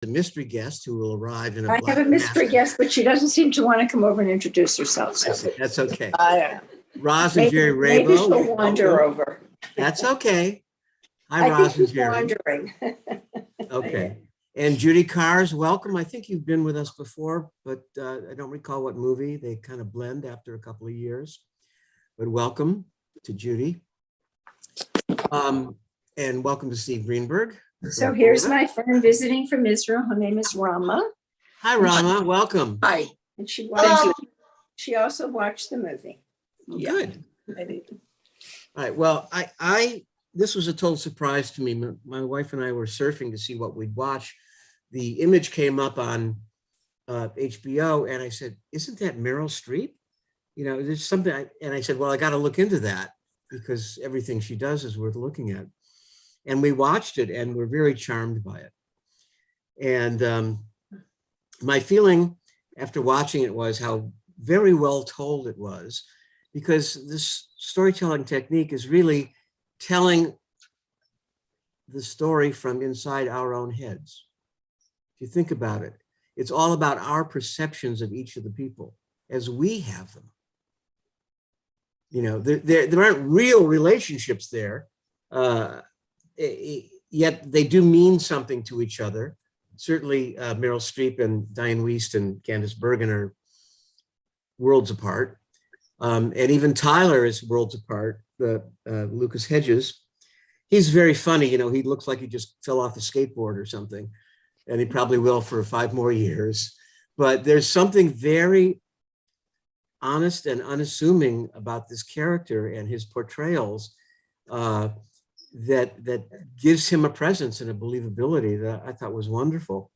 a mystery guest who will arrive in a I black have a mystery mask. guest, but she doesn't seem to want to come over and introduce herself. So That's okay. I don't know. Roz and Jerry Maybe Rabo. she'll wander over. That's okay. Hi, I Roz think and she's Jerry. wandering. Okay. And Judy Cars, welcome. I think you've been with us before, but I don't recall what movie. They kind of blend after a couple of years. But welcome to Judy. And welcome to Steve Greenberg. So here's my friend visiting from Israel. Her name is Rama. Hi, Rama. Welcome. Hi. And she also watched the movie. Oh, Yeah. good. I did. All right. Well, this was a total surprise to me. My wife and I were surfing to see what we'd watch. The image came up on HBO, and I said, "Isn't that Meryl Streep?" You know, there's something. And I said, "Well, I got to look into that because everything she does is worth looking at." And we watched it, and we're very charmed by it. And my feeling after watching it was how very well told it was, because this storytelling technique is really telling the story from inside our own heads. If you think about it, it's all about our perceptions of each of the people as we have them. You know, there aren't real relationships there, yet they do mean something to each other. Certainly Meryl Streep and Diane Wiest and Candice Bergen are worlds apart. And even Tyler is worlds apart, Lucas Hedges. He's very funny, you know, he looks like he just fell off a skateboard or something, and he probably will for 5 more years. But there's something very honest and unassuming about this character and his portrayals that gives him a presence and a believability that I thought was wonderful,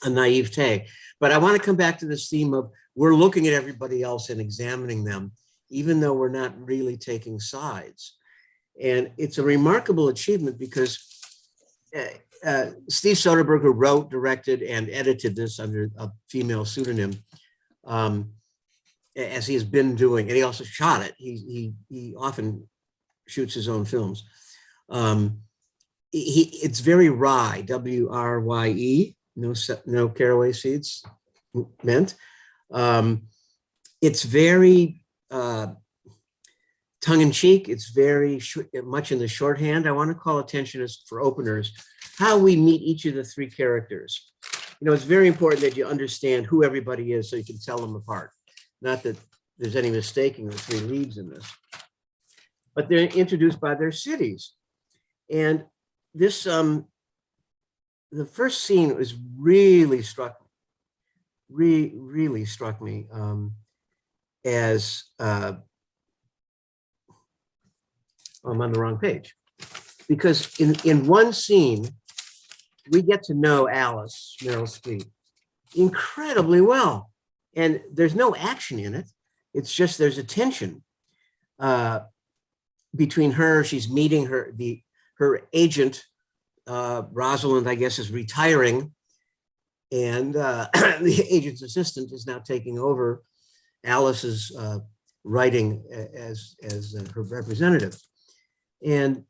a naivete. But I want to come back to this theme of we're looking at everybody else and examining them, even though we're not really taking sides. And it's a remarkable achievement because Steve Soderbergh, who wrote, directed, and edited this under a female pseudonym, as he has been doing, and he also shot it. He often shoots his own films. It's very rye, W-R-Y-E, no caraway seeds meant. It's very tongue-in-cheek. It's very much in the shorthand. I want to call attention as for openers, how we meet each of the 3 characters. You know, it's very important that you understand who everybody is so you can tell them apart. Not that there's any mistaking the 3 leads in this, but they're introduced by their cities. And this, the first scene was really struck me as, I'm on the wrong page, because in one scene, we get to know Alice, Meryl Streep, incredibly well. And there's no action in it. It's just there's a tension between her. She's meeting her agent, Rosalind, I guess, is retiring. And the agent's assistant is now taking over Alice's writing as her representative. And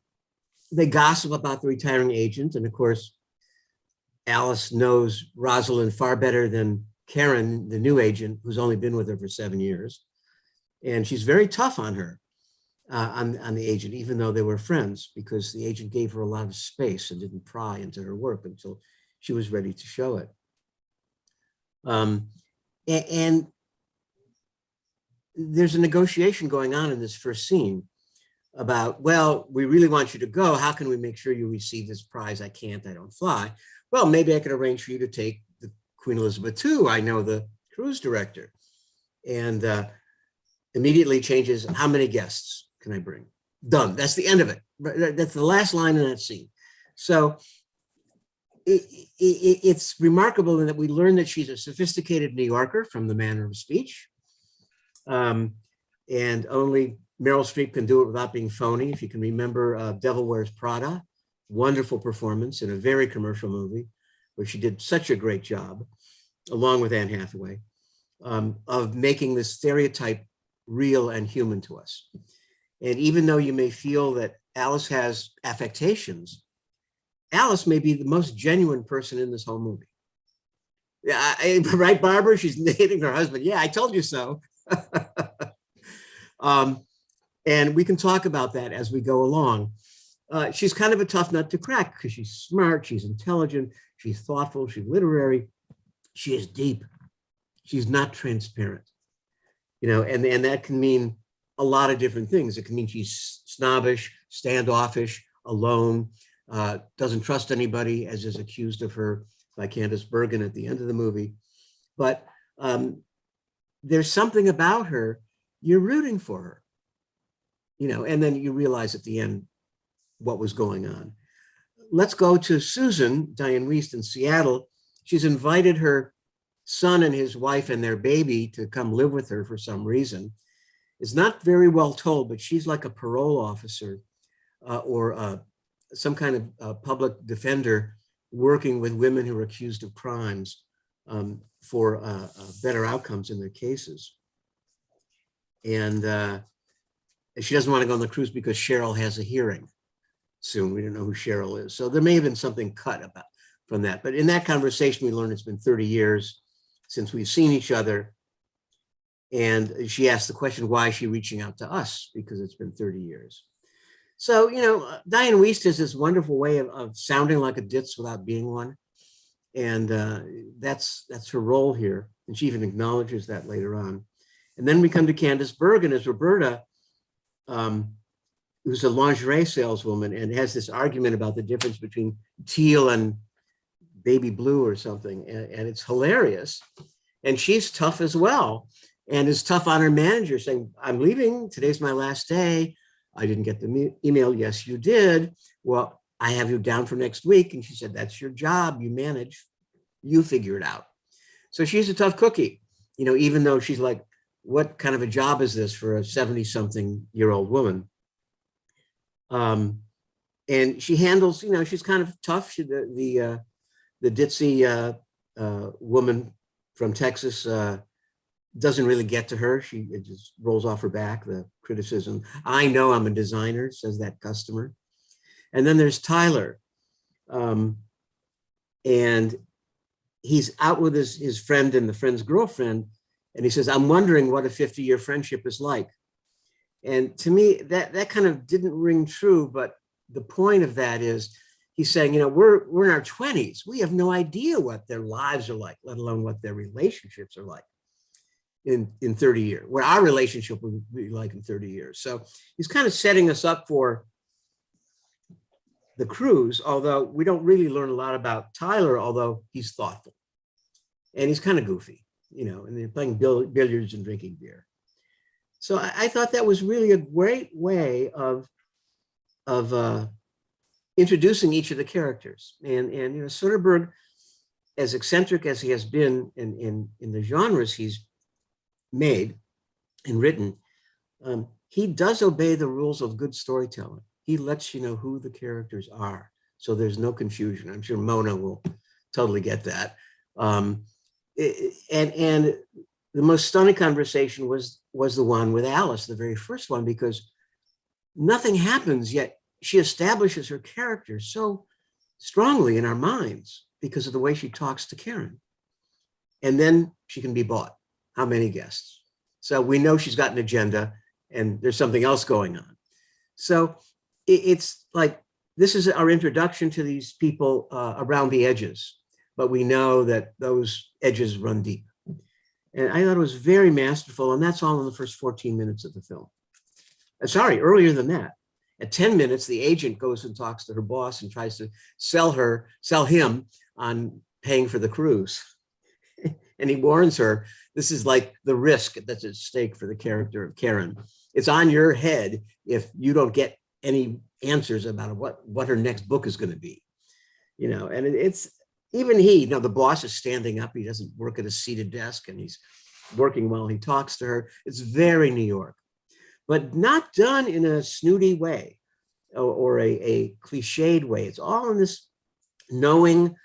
they gossip about the retiring agent. And of course, Alice knows Rosalind far better than Karen, the new agent, who's only been with her for 7 years. And she's very tough on her, on the agent, even though they were friends, because the agent gave her a lot of space and didn't pry into her work until she was ready to show it. And there's a negotiation going on in this first scene about, well, we really want you to go. How can we make sure you receive this prize? I can't, I don't fly. Well, maybe I could arrange for you to take the Queen Elizabeth II. I know the cruise director. And immediately changes, how many guests can I bring? Done, that's the end of it. That's the last line in that scene. So it's remarkable in that we learn that she's a sophisticated New Yorker from the manner of speech. And only Meryl Streep can do it without being phony. If you can remember Devil Wears Prada, wonderful performance in a very commercial movie where she did such a great job, along with Anne Hathaway, of making this stereotype real and human to us. And even though you may feel that Alice has affectations, Alice may be the most genuine person in this whole movie. Yeah, right, Barbara? She's dating her husband. Yeah, I told you so. And we can talk about that as we go along. She's kind of a tough nut to crack because she's smart, she's intelligent, she's thoughtful, she's literary, she is deep. She's not transparent, and that can mean a lot of different things. It can mean she's snobbish, standoffish, alone, doesn't trust anybody, as is accused of her by Candice Bergen at the end of the movie. But there's something about her, you're rooting for her, and then you realize at the end what was going on. Let's go to Susan, Diane Wiest in Seattle. She's invited her son and his wife and their baby to come live with her for some reason. It's not very well told, but she's like a parole officer or some kind of public defender working with women who are accused of crimes for better outcomes in their cases. And she doesn't want to go on the cruise because Cheryl has a hearing soon. We don't know who Cheryl is. So there may have been something cut from that. But in that conversation, we learned it's been 30 years since we've seen each other. And she asked the question, why is she reaching out to us? Because it's been 30 years. So, Diane Wiest has this wonderful way of sounding like a ditz without being one. And that's her role here. And she even acknowledges that later on. And then we come to Candice Bergen as Roberta, who's a lingerie saleswoman and has this argument about the difference between teal and baby blue or something. And it's hilarious. And she's tough as well. And is tough on her manager, saying, I'm leaving. Today's my last day. I didn't get the email. Yes, you did. Well, I have you down for next week. And she said, that's your job. You manage. You figure it out. So she's a tough cookie, even though she's like, what kind of a job is this for a 70-something-year-old woman? And she handles, she's kind of tough. She, the ditzy woman from Texas doesn't really get to her. It just rolls off her back, the criticism. I know I'm a designer, says that customer. And then there's Tyler. And he's out with his friend and the friend's girlfriend. And he says, I'm wondering what a 50-year friendship is like. And to me, that kind of didn't ring true. But the point of that is he's saying, we're in our 20s. We have no idea what their lives are like, let alone what their relationships are like in 30 years, what our relationship would be like in 30 years. So he's kind of setting us up for the cruise, although we don't really learn a lot about Tyler, although he's thoughtful and he's kind of goofy, and they're playing billiards and drinking beer. So I thought that was really a great way of introducing each of the characters. And Soderbergh, as eccentric as he has been in the genres he's made and written, he does obey the rules of good storytelling. He lets you know who the characters are, so there's no confusion. I'm sure Mona will totally get that. And the most stunning conversation was the one with Alice, the very first one, because nothing happens, yet she establishes her character so strongly in our minds because of the way she talks to Karen. And then she can be bought. How many guests? So we know she's got an agenda and there's something else going on. So it's like, this is our introduction to these people around the edges, but we know that those edges run deep. And I thought it was very masterful, and that's all in the first 14 minutes of the film. Sorry, earlier than that. At 10 minutes, the agent goes and talks to her boss and tries to sell him on paying for the cruise. And he warns her, this is like the risk that's at stake for the character of Karen. It's on your head if you don't get any answers about what her next book is going to be. And it's, even the boss is standing up. He doesn't work at a seated desk and he's working while he talks to her. It's very New York, but not done in a snooty way or a cliched way. It's all in this knowing,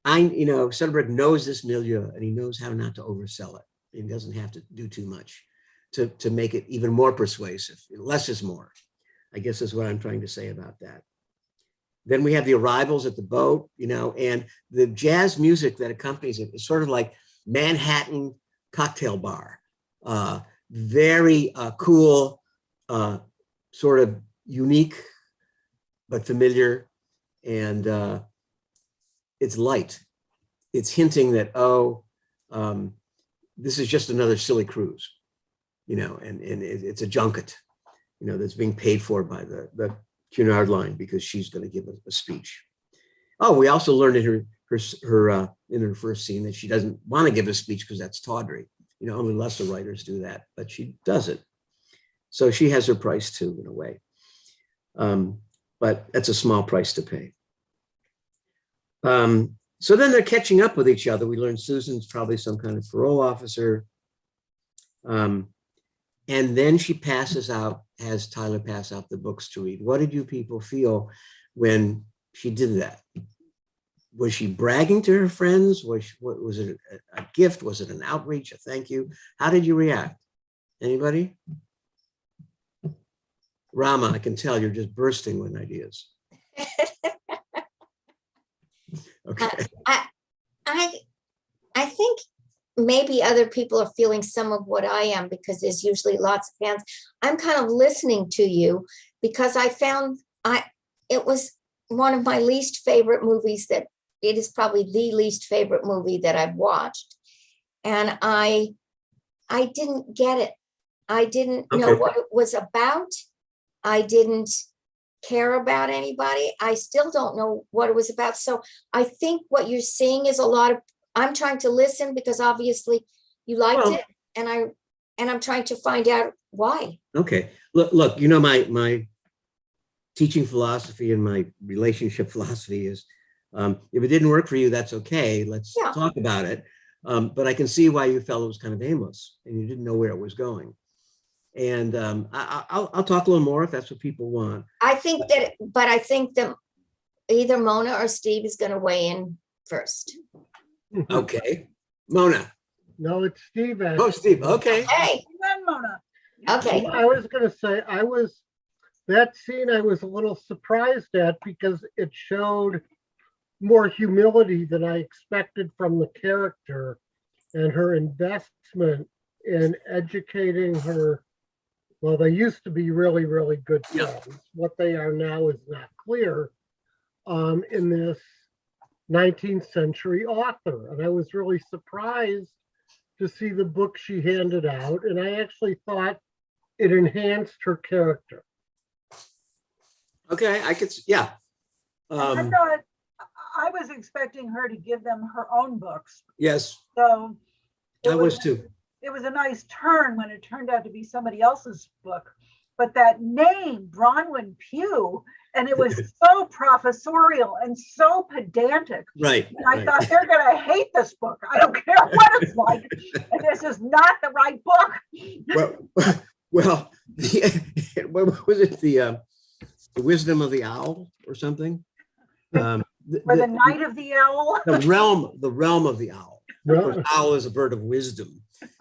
Soderbergh knows this milieu and he knows how not to oversell it. He doesn't have to do too much to make it even more persuasive. Less is more, I guess, is what I'm trying to say about that. Then we have the arrivals at the boat, you know, and the jazz music that accompanies it is sort of like Manhattan cocktail bar. Very cool, sort of unique, but familiar. And it's light. It's hinting that, this is just another silly cruise, you know, and it's a junket, you know, that's being paid for by the Cunard line because she's going to give a speech. Oh, we also learned in her first scene that she doesn't want to give a speech because that's tawdry. You know, only lesser writers do that, but she does it. So she has her price too, in a way. But that's a small price to pay. So then they're catching up with each other. We learn Susan's probably some kind of parole officer. And then she has Tyler pass out the books to read. What did you people feel when she did that? Was she bragging to her friends? Was it a gift? Was it an outreach, a thank you? How did you react? Anybody? Rama, I can tell you're just bursting with ideas. Okay. I think maybe other people are feeling some of what I am because there's usually lots of fans. I'm kind of listening to you because I found it was one of my least favorite movies that it is probably the least favorite movie that I've watched. And I didn't get it. I didn't know what it was about. I didn't care about anybody. I still don't know what it was about. So I think what you're seeing is I'm trying to listen because obviously you liked it, and I'm trying to find out why. Okay. Look, you know, my teaching philosophy and my relationship philosophy is, if it didn't work for you, that's okay. Let's talk about it. But I can see why you felt it was kind of aimless and you didn't know where it was going. And I'll talk a little more if that's what people want. I think that either Mona or Steve is going to weigh in first. Okay. Mona. No, it's Steve. Oh, Steve. Okay. Hey. Then Mona. Okay. I was going to say, that scene I was a little surprised at because it showed more humility than I expected from the character and her investment in educating her. Well, they used to be really, really good friends. Yeah. What they are now is not clear in this 19th century author. And I was really surprised to see the book she handed out. And I actually thought it enhanced her character. Okay, I could, yeah. I thought I was expecting her to give them her own books. Yes. So I was too. It was a nice turn when it turned out to be somebody else's book. But that name, Bronwyn Pugh, and it was so professorial and so pedantic. Right. And I thought they're going to hate this book. I don't care what it's like. And this is not the right book. Well, what was it? The Wisdom of the Owl or something? Or the Night of the Owl? The realm of the owl. Of course, owl is a bird of wisdom.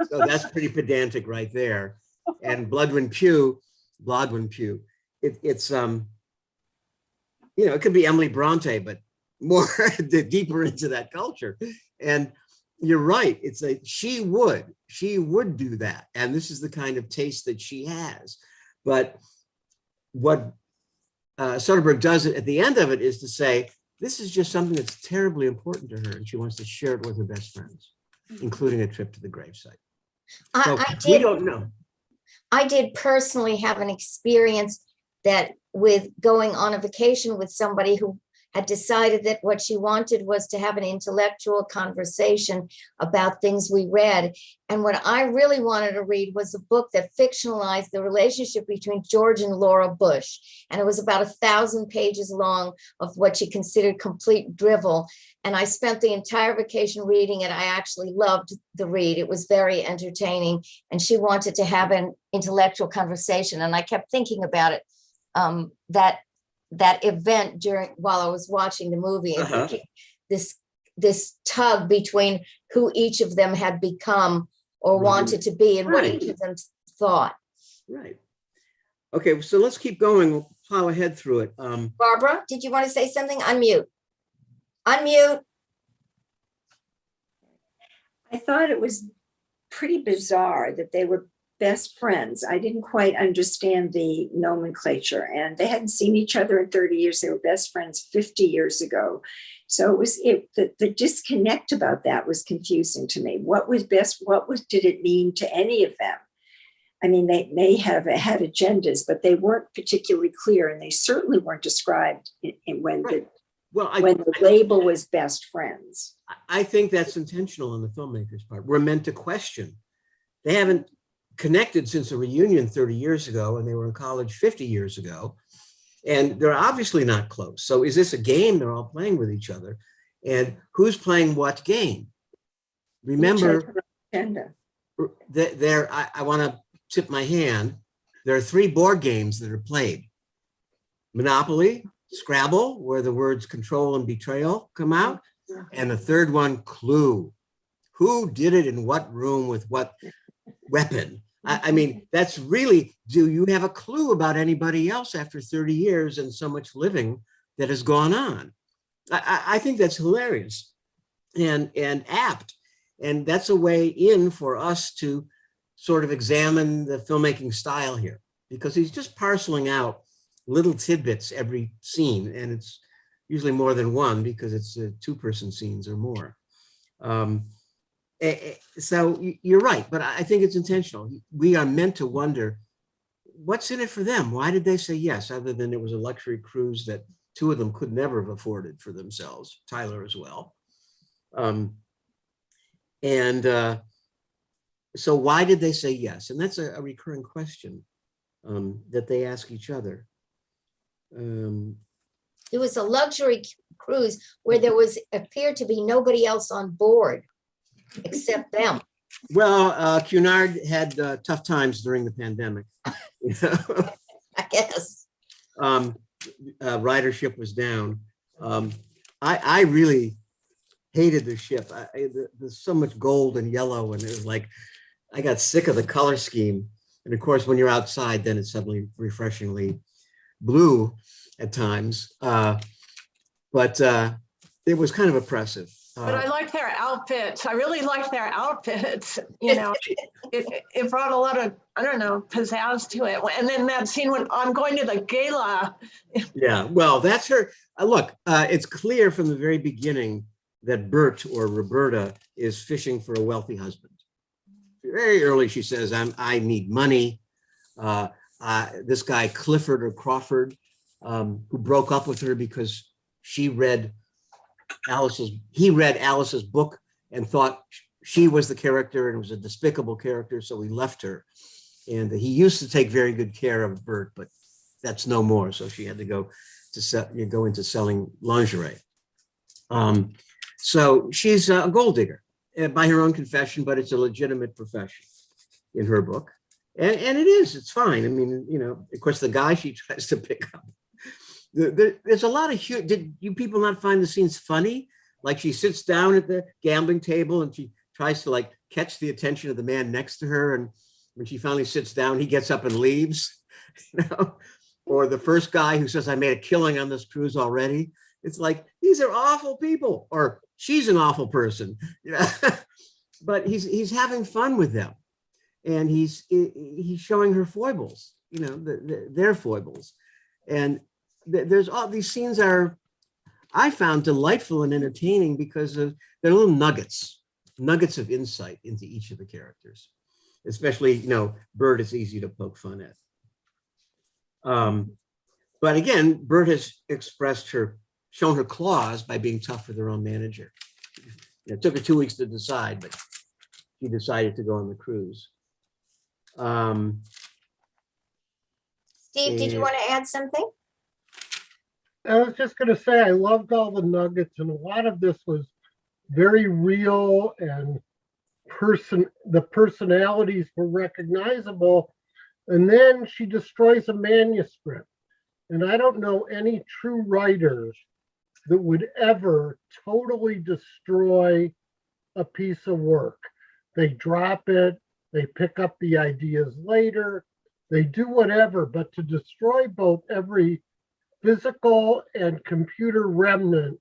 So that's pretty pedantic right there. And Blodwyn Pugh, it's you know, it could be Emily Bronte, but more deeper into that culture. And you're right. It's like she would do that. And this is the kind of taste that she has. But what Soderbergh does at the end of it is to say, this is just something that's terribly important to her, and she wants to share it with her best friends, including a trip to the gravesite. So we don't know. I did personally have an experience that with going on a vacation with somebody who had decided that what she wanted was to have an intellectual conversation about things we read. And what I really wanted to read was a book that fictionalized the relationship between George and Laura Bush. And it was about 1,000 pages long of what she considered complete drivel. And I spent the entire vacation reading it. I actually loved the read. It was very entertaining. And she wanted to have an intellectual conversation. And I kept thinking about it, that event while I was watching the movie, and thinking this tug between who each of them had become or wanted to be and what each of them thought. Right. Okay, so let's keep going. We'll plow ahead through it. Barbara, did you want to say something? Unmute. Unmute. I thought it was pretty bizarre that they were best friends. I didn't quite understand the nomenclature, and they hadn't seen each other in 30 years. They were best friends 50 years ago. So the disconnect about that was confusing to me. Did it mean to any of them? I mean, they may have had agendas, but they weren't particularly clear, and they certainly weren't described when the label was best friends. I think that's intentional on the filmmaker's part. We're meant to question. They haven't connected since a reunion 30 years ago, and they were in college 50 years ago. And they're obviously not close. So is this a game they're all playing with each other? And who's playing what game? Remember, I want to tip my hand. There are 3 board games that are played. Monopoly, Scrabble, where the words control and betrayal come out. And the third one, Clue. Who did it in what room with what weapon? I mean, that's really, do you have a clue about anybody else after 30 years and so much living that has gone on? I think that's hilarious and apt. And that's a way in for us to sort of examine the filmmaking style here, because he's just parceling out little tidbits every scene. And it's usually more than one because it's 2-person scenes or more. So you're right, but I think it's intentional. We are meant to wonder, what's in it for them? Why did they say yes, other than it was a luxury cruise that 2 of them could never have afforded for themselves, Tyler as well. So why did they say yes? And that's a recurring question that they ask each other. It was a luxury cruise where there appeared to be nobody else on board except them. Well, Cunard had tough times during the pandemic. I guess. Ridership was down. I really hated the ship. There's so much gold and yellow, and it was like, I got sick of the color scheme. And of course, when you're outside, then it's suddenly refreshingly blue at times. But it was kind of oppressive. But I liked their outfits. I really liked their outfits. You know, it brought a lot of, I don't know, pizzazz to it. And then that scene when I'm going to the gala. Yeah, well, that's her. Look, it's clear from the very beginning that Bert, or Roberta, is fishing for a wealthy husband. Very early, she says, I need money. This guy, Clifford or Crawford, who broke up with her because he read Alice's book and thought she was the character and it was a despicable character, so he left her. And he used to take very good care of Bert, but that's no more. So she had to go into selling lingerie. So she's a gold digger by her own confession, but it's a legitimate profession in her book. And it is, it's fine. I mean, you know, of course, the guy she tries to pick up, there's a lot of, did you people not find the scenes funny? Like she sits down at the gambling table and she tries to like catch the attention of the man next to her. And when she finally sits down, he gets up and leaves, you know? Or the first guy who says, I made a killing on this cruise already. It's like, these are awful people, or she's an awful person, you know? But he's having fun with them. And he's showing her foibles, you know, their foibles. And there's all these scenes I found delightful and entertaining because they're little nuggets of insight into each of the characters. Especially, you know, Bert is easy to poke fun at. But again, Bert has shown her claws by being tough with her own manager. It took her 2 weeks to decide, but she decided to go on the cruise. Steve, did you want to add something? I was just going to say, I loved all the nuggets, and a lot of this was very real, and the personalities were recognizable. And then she destroys a manuscript. And I don't know any true writers that would ever totally destroy a piece of work. They drop it, they pick up the ideas later, They do whatever, but to destroy both every physical and computer remnant,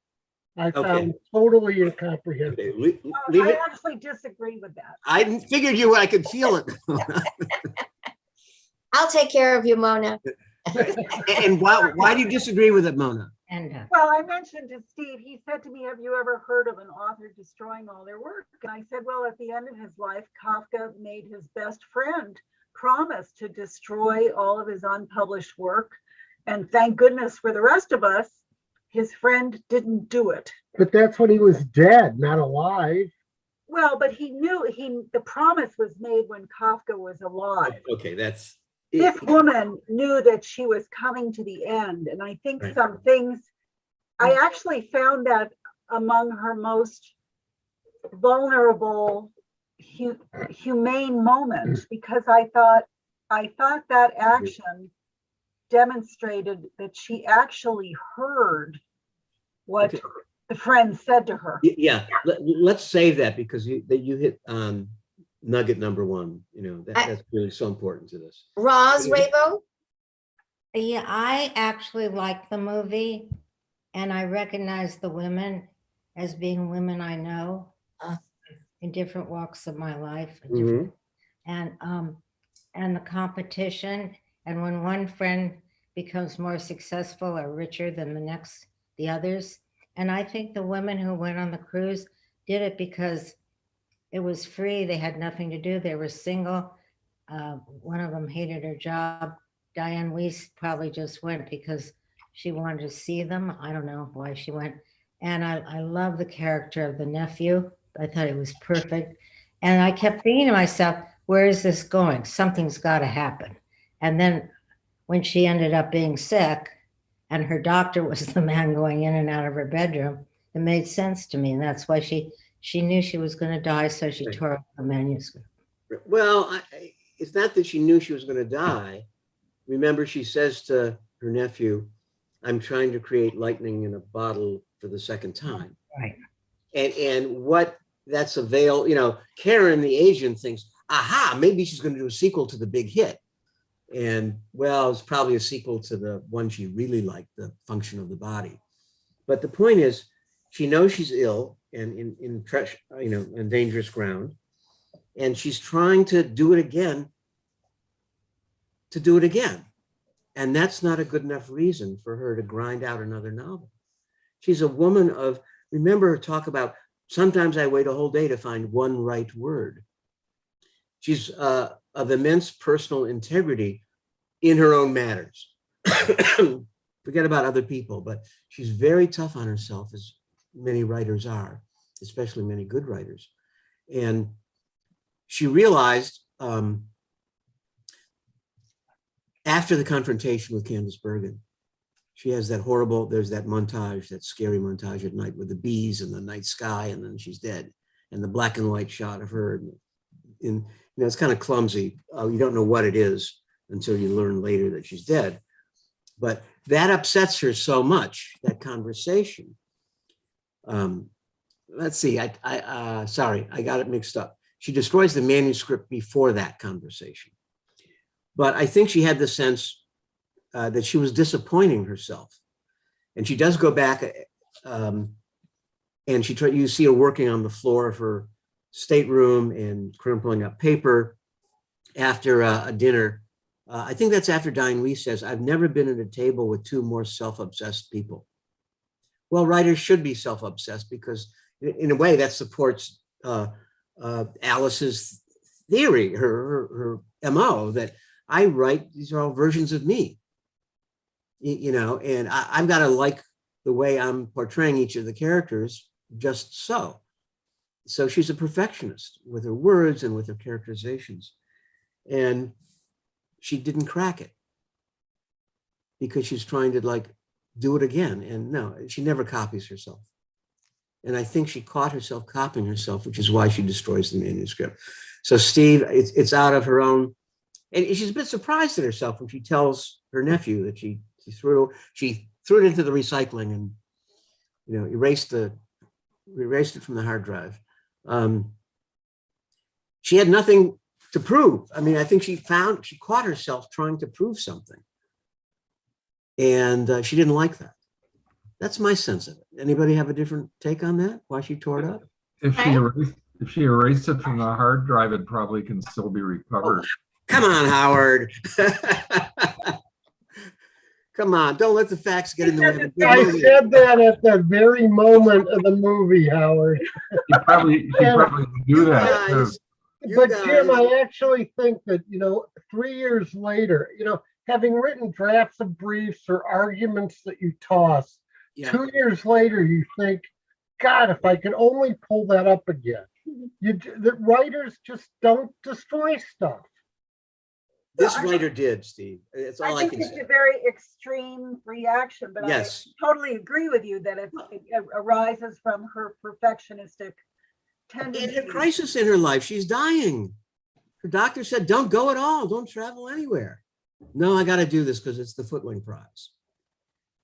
I found totally incomprehensible. Okay, leave I it. honestly disagree with that. I figured you, I could feel it. I'll take care of you, Mona. And why do you disagree with it, Mona? And Well, I mentioned to Steve, he said to me, have you ever heard of an author destroying all their work? And I said, well, at the end of his life, Kafka made his best friend promise to destroy all of his unpublished work. And thank goodness for the rest of us, his friend didn't do it. But that's when he was dead, not alive. Well, but he knew the promise was made when Kafka was alive. Okay, that's. This woman knew that she was coming to the end. And I think Right. some things, I actually found that among her most vulnerable, humane moments, because I thought that action demonstrated that she actually heard what Okay. the friend said to her. Yeah, let's save that because you hit nugget number one. You know, that's really so important to this. Roz Rabo? Yeah, I actually like the movie, and I recognize the women as being women I know in different walks of my life, Mhm. and the competition. And when one friend becomes more successful or richer than the others, and I think the women who went on the cruise did it because it was free. They had nothing to do. They were single. One of them hated her job. Diane Weiss probably just went because she wanted to see them. I don't know why she went. And I love the character of the nephew. I thought it was perfect. And I kept thinking to myself, where is this going? Something's got to happen. And then when she ended up being sick and her doctor was the man going in and out of her bedroom, it made sense to me. And that's why she knew she was going to die. So she tore up the manuscript. Well, it's not that she knew she was going to die. Remember, she says to her nephew, I'm trying to create lightning in a bottle for the second time. Right. And what that's a veil, Karen, the agent, thinks, aha, maybe she's going to do a sequel to the big hit. And well, it's probably a sequel to the one she really liked, The Function of the Body. But the point is, she knows she's ill and in dangerous ground. And she's trying to do it again. And that's not a good enough reason for her to grind out another novel. She's a woman of, remember her talk about, sometimes I wait a whole day to find one right word. She's of immense personal integrity in her own matters. Forget about other people, but she's very tough on herself, as many writers are, especially many good writers. And she realized after the confrontation with Candice Bergen, she has there's that montage, that scary montage at night with the bees and the night sky, and then she's dead. And the black and white shot of her, it's kind of clumsy. You don't know what it is until you learn later that she's dead. But that upsets her so much, that conversation. Let's see, sorry, I got it mixed up. She destroys the manuscript before that conversation. But I think she had the sense that she was disappointing herself. And she does go back and you see her working on the floor of her stateroom and crimpling up paper after a dinner. I think that's after Diane Weiss says, I've never been at a table with two more self-obsessed people. Well, writers should be self-obsessed because in a way that supports Alice's theory, her MO, that I write, these are all versions of me, and I've got to like the way I'm portraying each of the characters just so. So she's a perfectionist with her words and with her characterizations. And she didn't crack it because she's trying to do it again. And no, she never copies herself. And I think she caught herself copying herself, which is why she destroys the manuscript. So Steve, it's out of her own, and she's a bit surprised at herself when she tells her nephew that she threw it into the recycling and erased it from the hard drive. She had nothing to prove. I mean, I think she caught herself trying to prove something. And she didn't like that. That's my sense of it. Anybody have a different take on that? Why she tore it up? If she erased it from the hard drive, it probably can still be recovered. Come on, Howard. Come on, don't let the facts get in the way of a good I movie. said that at the very moment of the movie, Howard. She probably would do that too. Guys, you But guys- Jim, I actually think that, 3 years later, having written drafts of briefs or arguments that you toss, Yeah. 2 years later, you think, God, if I could only pull that up again. The writers just don't destroy stuff. This writer did, Steve. It's all I think can it's say. a very extreme reaction, but Yes. I totally agree with you that it arises from her perfectionistic tendency. And a crisis in her life. She's dying. Her doctor said, don't go at all. Don't travel anywhere. No, I got to do this because it's the Footling Prize.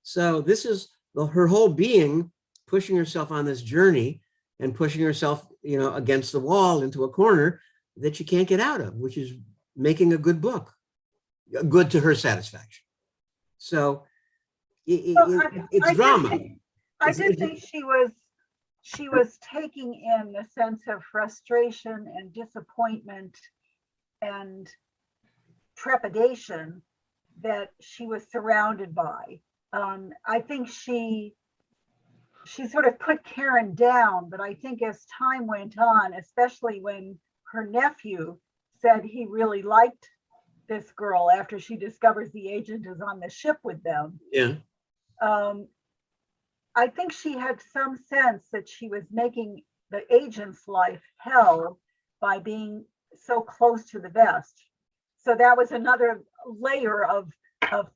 So this is her whole being pushing herself on this journey and pushing herself, against the wall into a corner that she can't get out of, which is making a good book, good to her satisfaction. So it's drama. I did think she was taking in the sense of frustration and disappointment and trepidation that she was surrounded by. I think she sort of put Karen down, but I think as time went on, especially when her nephew said he really liked this girl after she discovers the agent is on the ship with them. Yeah. I think she had some sense that she was making the agent's life hell by being so close to the vest. So that was another layer of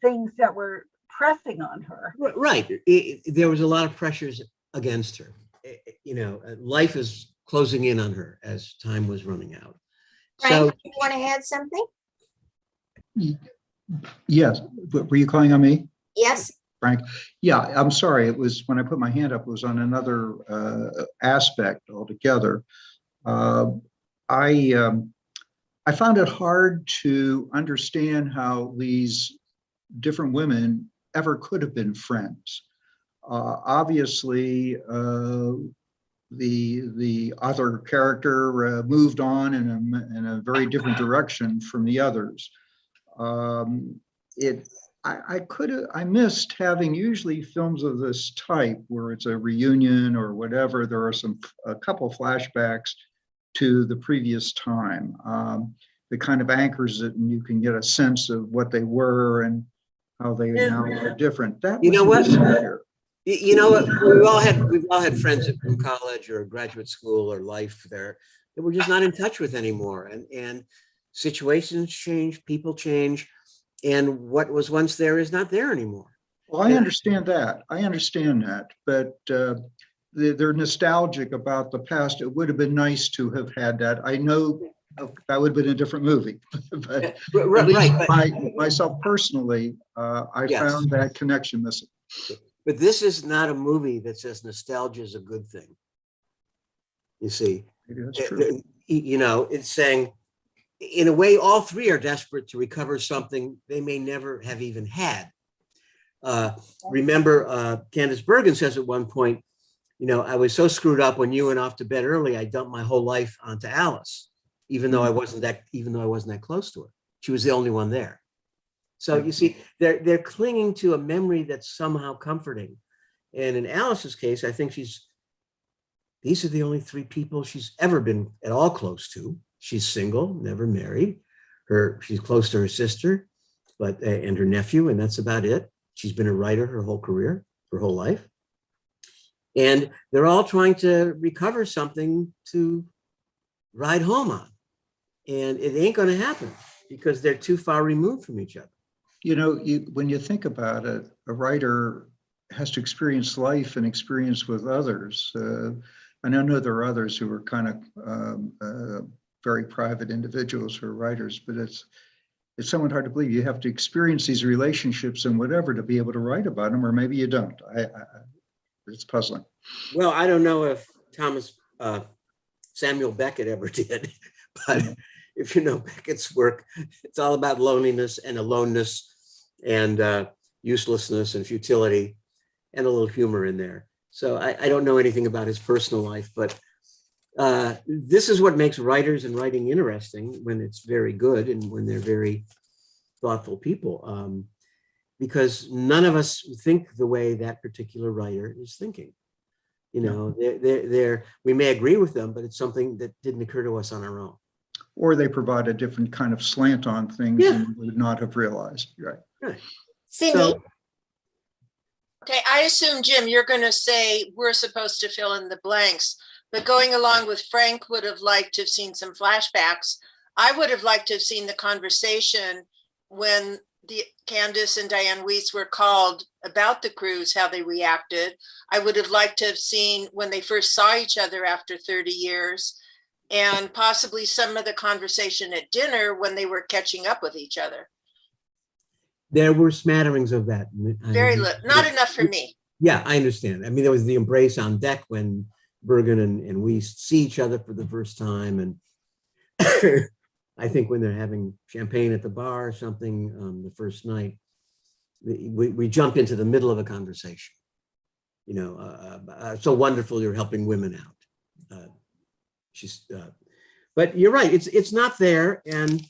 things that were pressing on her. Right. There was a lot of pressures against her. Life is closing in on her as time was running out. Frank, you want to add something? Yes, were you calling on me, Yes. Frank? Yeah, I'm sorry. It was when I put my hand up, it was on another aspect altogether. I found it hard to understand how these different women ever could have been friends. Obviously, the other character moved on in a very different direction from the others. I missed having usually films of this type where it's a reunion or whatever. There are a couple flashbacks to the previous time. That kind of anchors it, and you can get a sense of what they were and how they now are different. That You know what? here. You know what? We've all had friends from college or graduate school or life there that we're just not in touch with anymore. And situations change, people change, and what was once there is not there anymore. Well, I understand that. But they're nostalgic about the past. It would have been nice to have had that. I know that would have been a different movie, but at least myself personally, I found that connection missing. But this is not a movie that says nostalgia is a good thing. You see, Maybe that's true. It's saying, in a way, all three are desperate to recover something they may never have even had. Remember, Candice Bergen says at one point, I was so screwed up when you went off to bed early, I dumped my whole life onto Alice, even though I wasn't that close to her. She was the only one there. So you see, they're clinging to a memory that's somehow comforting. And in Alice's case, I think these are the only three people she's ever been at all close to. She's single, never married. She's close to her sister, and her nephew, and that's about it. She's been a writer her whole career, her whole life. And they're all trying to recover something to ride home on. And it ain't going to happen because they're too far removed from each other. When you think about it, a writer has to experience life and experience with others. And I know there are others who are kind of very private individuals who are writers, but it's somewhat hard to believe. You have to experience these relationships and whatever to be able to write about them, or maybe you don't. It's puzzling. Well, I don't know if Samuel Beckett ever did, but if you know Beckett's work, it's all about loneliness and aloneness and uselessness and futility and a little humor in there. So I don't know anything about his personal life, but this is what makes writers and writing interesting when it's very good and when they're very thoughtful people, because none of us think the way that particular writer is thinking. You know, we may agree with them, but it's something that didn't occur to us on our own. Or they provide a different kind of slant on things and you would not have realized. Right. Cindy, So, Okay, I assume, Jim, you're going to say we're supposed to fill in the blanks, but going along with Frank would have liked to have seen some flashbacks. I would have liked to have seen the conversation when the Candice and Diane Weiss were called about the cruise, how they reacted. I would have liked to have seen when they first saw each other after 30 years, and possibly some of the conversation at dinner when they were catching up with each other. there were smatterings of that. Very little, not enough for me. Yeah, I understand. I mean, there was the embrace on deck when Bergen and we see each other for the first time. And I think when they're having champagne at the bar or something the first night, we jump into the middle of a conversation. You know, so wonderful you're helping women out. But you're right, it's not there. And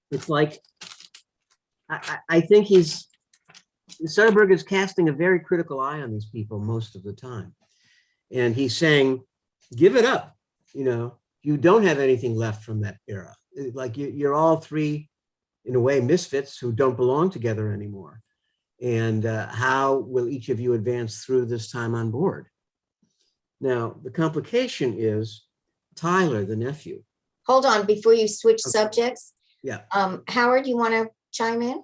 it's like, I think Soderbergh is casting a very critical eye on these people most of the time. And he's saying, give it up. You know, you don't have anything left from that era. Like you're all three, in a way, misfits who don't belong together anymore. And how will each of you advance through this time on board? Now, the complication is Tyler, the nephew. hold on before you switch Okay. subjects. Yeah. Howard, you want to chime in?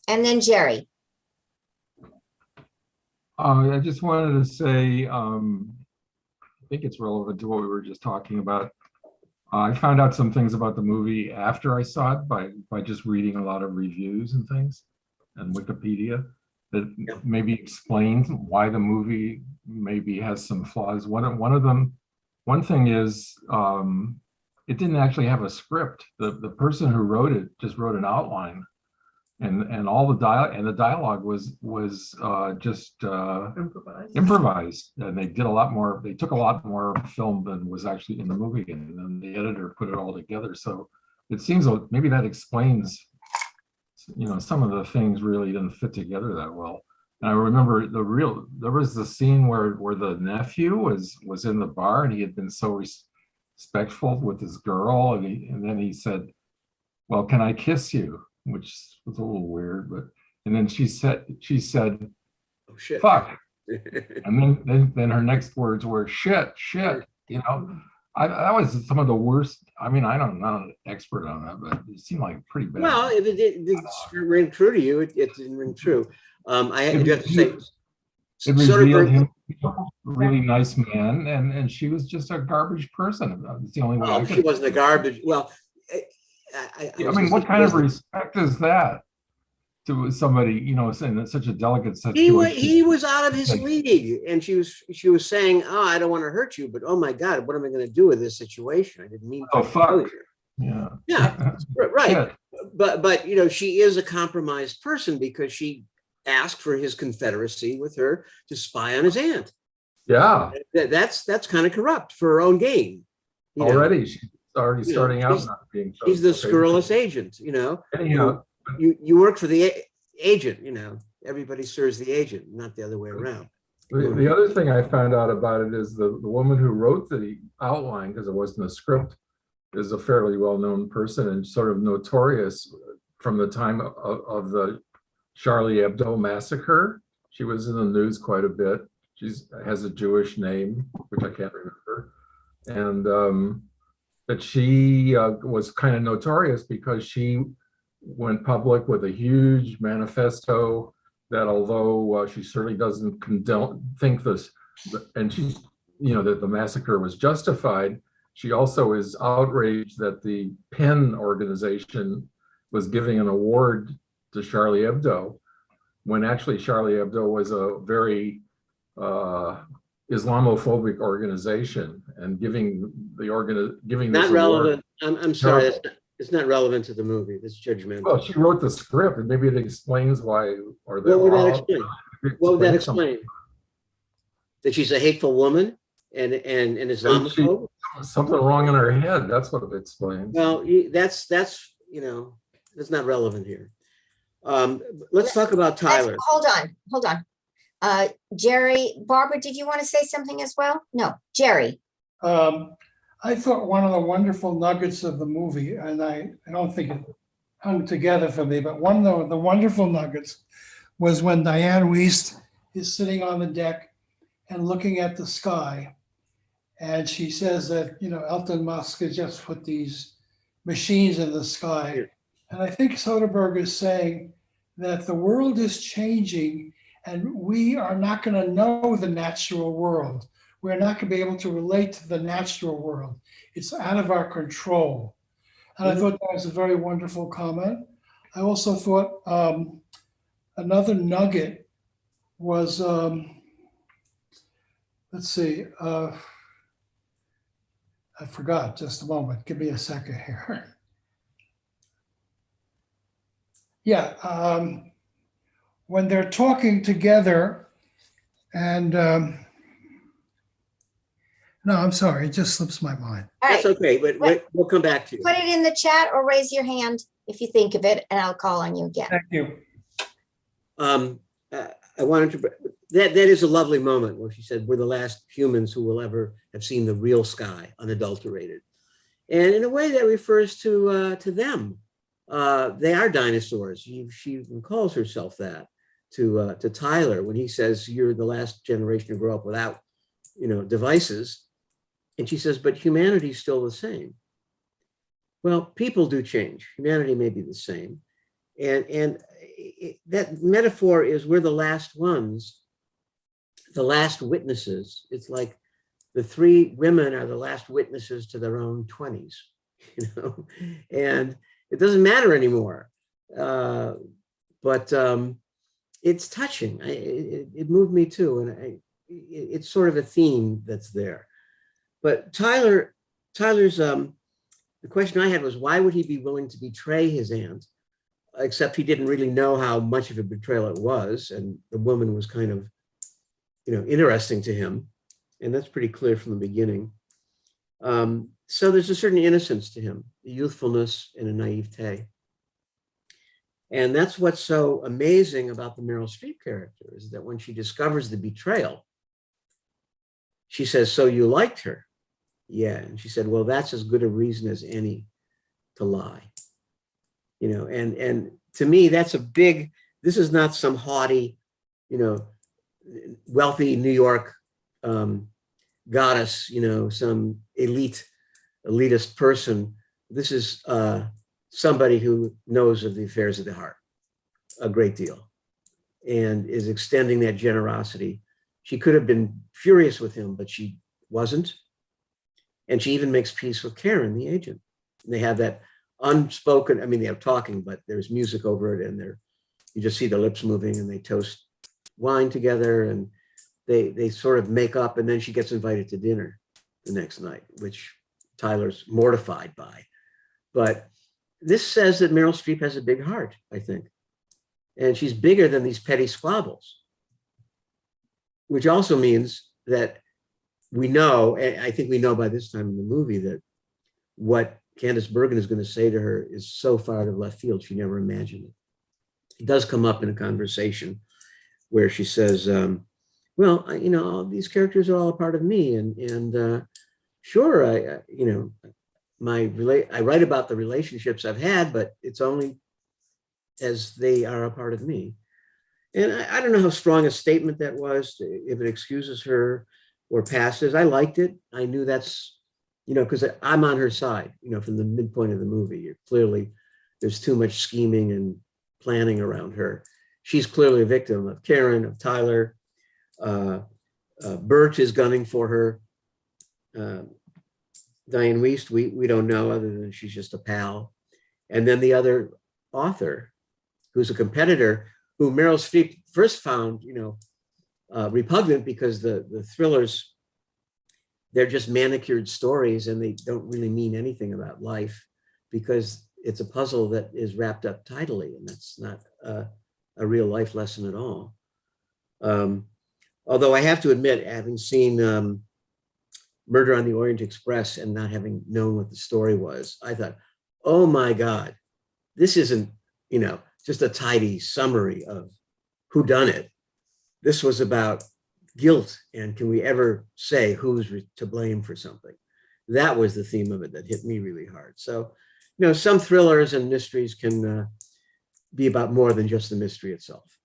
And then Jerry. I just wanted to say, I think it's relevant to what we were just talking about. I found out some things about the movie after I saw it by just reading a lot of reviews and things and Wikipedia that maybe explains why the movie maybe has some flaws. One thing is it didn't actually have a script. The person who wrote it just wrote an outline. And all the dialogue was just improvised, and they did a lot more. They took a lot more film than was actually in the movie, and then the editor put it all together. So it seems like maybe that explains, you know, some of the things really didn't fit together that well. And I remember there was the scene where the nephew was in the bar and he had been so respectful with his girl, and then he said, "Well, can I kiss you?" Which was a little weird, and then she said, Oh shit. "Fuck," and then her next words were shit. You know, that was some of the worst. I mean, I'm not an expert on that, but it seemed like pretty bad. Well, if it didn't ring true to you, it didn't ring true. I have to say, it revealed him a really nice man, and she was just a garbage person. That's the only way. Oh, she wasn't a garbage. Well, I mean, what kind of respect is that to somebody, you know, in such a delicate situation? He was out of his league, and she was saying, "Oh, I don't want to hurt you, but oh my God, what am I going to do with this situation? I didn't mean to." Oh fuck. Yeah, right. Yeah. But you know, she is a compromised person because she asked for his confederacy with her to spy on his aunt. Yeah, that's kind of corrupt for her own gain. Already, she's already starting out not being. She's the scurrilous agent, you know. Anyhow, you work for the agent, you know. Everybody serves the agent, not the other way around. The other thing I found out about it is the woman who wrote the outline, because it wasn't a script, is a fairly well-known person and sort of notorious from the time of the Charlie Hebdo massacre. She was in the news quite a bit. She has a Jewish name, which I can't remember. And that she was kind of notorious because she went public with a huge manifesto that, although she certainly doesn't think this, and she's, you know, that the massacre was justified, she also is outraged that the PEN organization was giving an award to Charlie Hebdo, when actually Charlie Hebdo was a very Islamophobic organization, and giving giving Not this award. relevant. I'm sorry. Terrible. It's not relevant to the movie. It's judgmental. Well, she wrote the script, and maybe it explains why, or What would that all- explain? What would that explain? That she's a hateful woman and an Islamophobe? Something wrong in her head. That's what it explains. Well, that's not relevant here. Let's talk about Tyler. Hold on. Jerry, Barbara, did you want to say something as well? No, Jerry. I thought one of the wonderful nuggets of the movie, and I don't think it hung together for me, but one of the wonderful nuggets was when Diane Wiest is sitting on the deck and looking at the sky. And she says that, Elon Musk has just put these machines in the sky. And I think Soderbergh is saying that the world is changing and we are not going to know the natural world. We're not going to be able to relate to the natural world. It's out of our control. And I thought that was a very wonderful comment. I also thought another nugget was, let's see, I forgot, just a moment. Give me a second here. Yeah, when they're talking together and, no, I'm sorry, it just slips my mind. All right, That's okay, but we'll come back to you. put it in the chat or raise your hand if you think of it, and I'll call on you again. Thank you. I wanted to, that is a lovely moment where she said, we're the last humans who will ever have seen the real sky, unadulterated. And in a way that refers to them. They are dinosaurs. She even calls herself that to Tyler when he says, you're the last generation to grow up without, devices. And she says, but humanity's still the same. Well, people do change. Humanity may be the same. And that metaphor is we're the last ones, the last witnesses. It's like the three women are the last witnesses to their own 20s, and it doesn't matter anymore. But it's touching. It moved me too. And it's sort of a theme that's there. But Tyler's, the question I had was, why would he be willing to betray his aunt? Except he didn't really know how much of a betrayal it was. And the woman was kind of, interesting to him. And that's pretty clear from the beginning. So there's a certain innocence to him, a youthfulness and a naivete. And that's what's so amazing about the Meryl Streep character, is that when she discovers the betrayal, she says, so you liked her? Yeah. And she said, well, that's as good a reason as any to lie. And to me, that's this is not some haughty, wealthy New York goddess, some elitist person. This is somebody who knows of the affairs of the heart a great deal and is extending that generosity. She could have been furious with him, but she wasn't. And she even makes peace with Karen, the agent. And they have that unspoken, they have talking, but there's music over it, and you just see their lips moving, and they toast wine together, and they sort of make up, and then she gets invited to dinner the next night, which Tyler's mortified by. But this says that Meryl Streep has a big heart, I think. And she's bigger than these petty squabbles, which also means that we know, and I think we know by this time in the movie, that what Candice Bergen is going to say to her is so far out of left field, she never imagined it. It does come up in a conversation where she says, well, these characters are all a part of me. And sure, I write about the relationships I've had, but it's only as they are a part of me. And I don't know how strong a statement that was, if it excuses her or passes. I liked it. I knew that's, because I'm on her side, from the midpoint of the movie. There's too much scheming and planning around her. She's clearly a victim of Karen, of Tyler. Bert is gunning for her. Diane Wiest, we don't know, other than she's just a pal. And then the other author, who's a competitor, who Meryl Streep first found, repugnant, because the thrillers they're just manicured stories and they don't really mean anything about life because it's a puzzle that is wrapped up tidily, and that's not a real life lesson at all. Although I have to admit, having seen Murder on the Orient Express and not having known what the story was, I thought, oh my God, this isn't, you know, just a tidy summary of who done it. This was about guilt, and can we ever say who's to blame for something? That was the theme of it that hit me really hard. So, you know, some thrillers and mysteries can be about more than just the mystery itself.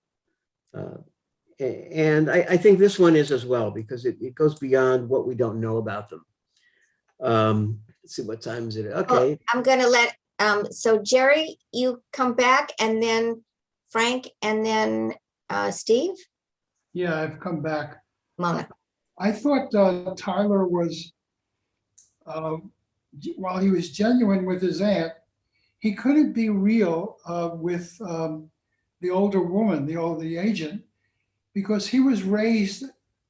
And I think this one is as well, because it goes beyond what we don't know about them. Let's see, what time is it? Okay. I'm going to let, so Jerry, you come back, and then Frank, and then Steve. Yeah, I've come back. Mona. I thought Tyler was, while he was genuine with his aunt, he couldn't be real with the older woman, the agent, because he was raised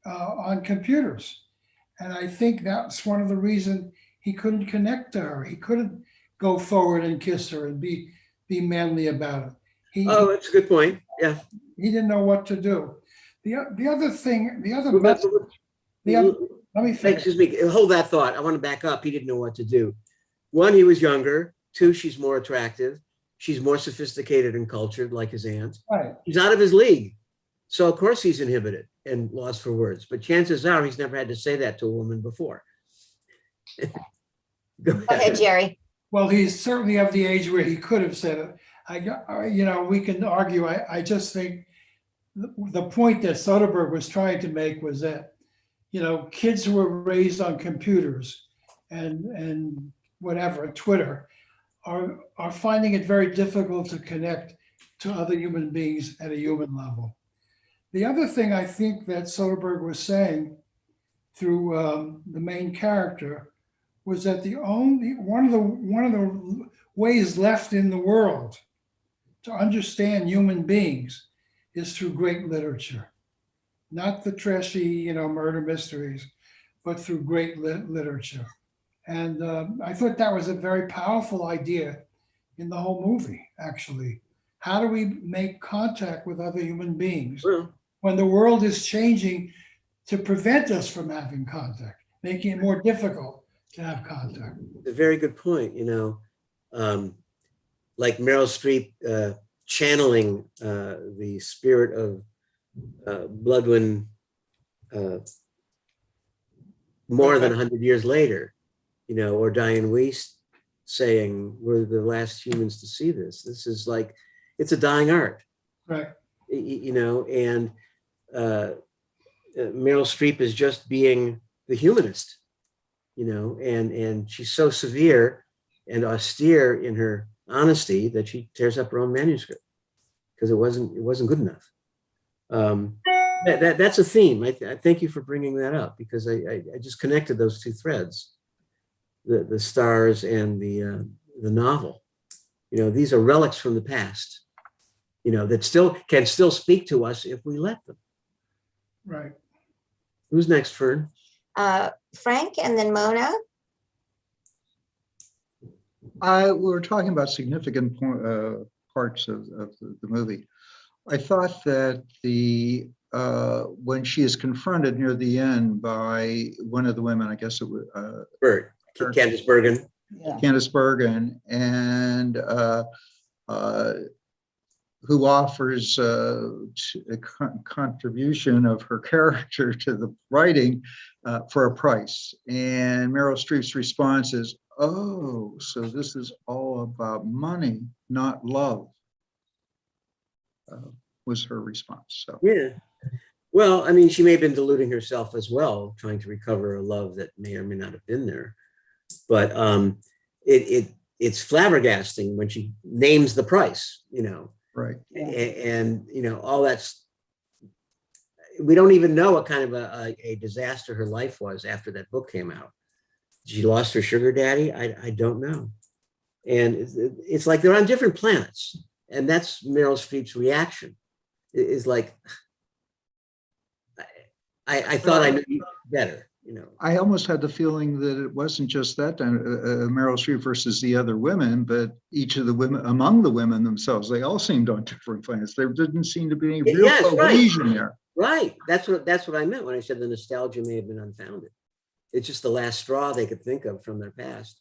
on computers. And I think that's one of the reasons he couldn't connect to her. He couldn't go forward and kiss her and be manly about it. Oh, that's a good point. Yeah. He didn't know what to do. The other thing, let me finish. Excuse me, hold that thought. I want to back up. He didn't know what to do. One, he was younger. Two, she's more attractive. She's more sophisticated and cultured, like his aunt. Right. He's out of his league. So of course he's inhibited and lost for words, but chances are he's never had to say that to a woman before. Go ahead, Jerry. Well, he's certainly of the age where he could have said it. You know, we can argue. I just think the point that Soderbergh was trying to make was that, you know, kids who were raised on computers and whatever, Twitter, are finding it very difficult to connect to other human beings at a human level. The other thing I think that Soderbergh was saying through the main character was that one of the ways left in the world to understand human beings is through great literature, not the trashy, you know, murder mysteries, but through great literature. And I thought that was a very powerful idea in the whole movie, actually. How do we make contact with other human beings when the world is changing to prevent us from having contact, making it more difficult to have contact? A very good point, you know, like Meryl Streep channeling the spirit of Bloodwin more than 100 years later, you know, or Diane Wiest saying, we're the last humans to see this. This is like, it's a dying art. Right. You know, and Meryl Streep is just being the humanist, you know, and she's so severe and austere in her honesty that she tears up her own manuscript because it wasn't good enough. That's a theme. I thank you for bringing that up, because I just connected those two threads, the stars and the novel. You know, these are relics from the past, you know, that can still speak to us if we let them. Right. Who's next, Fern? Frank, and then Mona. We were talking about significant parts of the movie. I thought that when she is confronted near the end by one of the women, I guess it was Candice Bergen. Yeah. Candice Bergen, and who offers a contribution of her character to the writing for a price. And Meryl Streep's response is, oh, so this is all about money, not love, was her response. So yeah. Well, I mean, she may have been deluding herself as well, trying to recover a love that may or may not have been there. But it's flabbergasting when she names the price, you know. Right. And you know, all that's, we don't even know what kind of a disaster her life was after that book came out. She lost her sugar daddy. I don't know. And it's like they're on different planets. And that's Meryl Streep's reaction. Is like, I thought I knew you better. you know. I almost had the feeling that it wasn't just that Meryl Streep versus the other women, but each of the women, among the women themselves, they all seemed on different planets. There didn't seem to be any real cohesion there. Right. That's what I meant when I said the nostalgia may have been unfounded. It's just the last straw they could think of from their past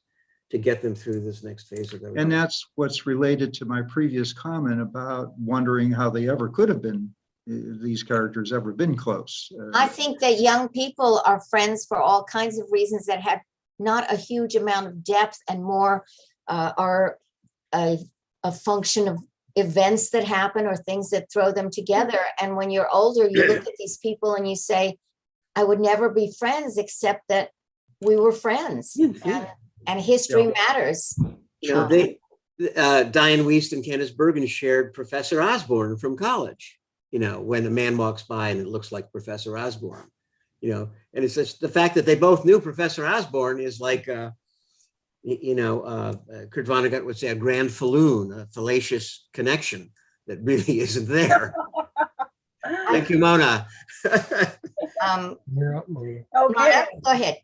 to get them through this next phase of their life. And that's what's related to my previous comment about wondering how they ever could have been, these characters ever been close. I think that young people are friends for all kinds of reasons that have not a huge amount of depth and more are a function of events that happen or things that throw them together. And when you're older, you look at these people and you say, I would never be friends except that we were friends. And history matters. You know, Diane Wiest and Candice Bergen shared Professor Osborne from college. You know, when a man walks by and it looks like Professor Osborne, you know, and it's just the fact that they both knew Professor Osborne is like, Kurt Vonnegut would say a grand falloon, a fallacious connection that really isn't there. Thank you, Mona. You're up, Maria. Okay, Go ahead.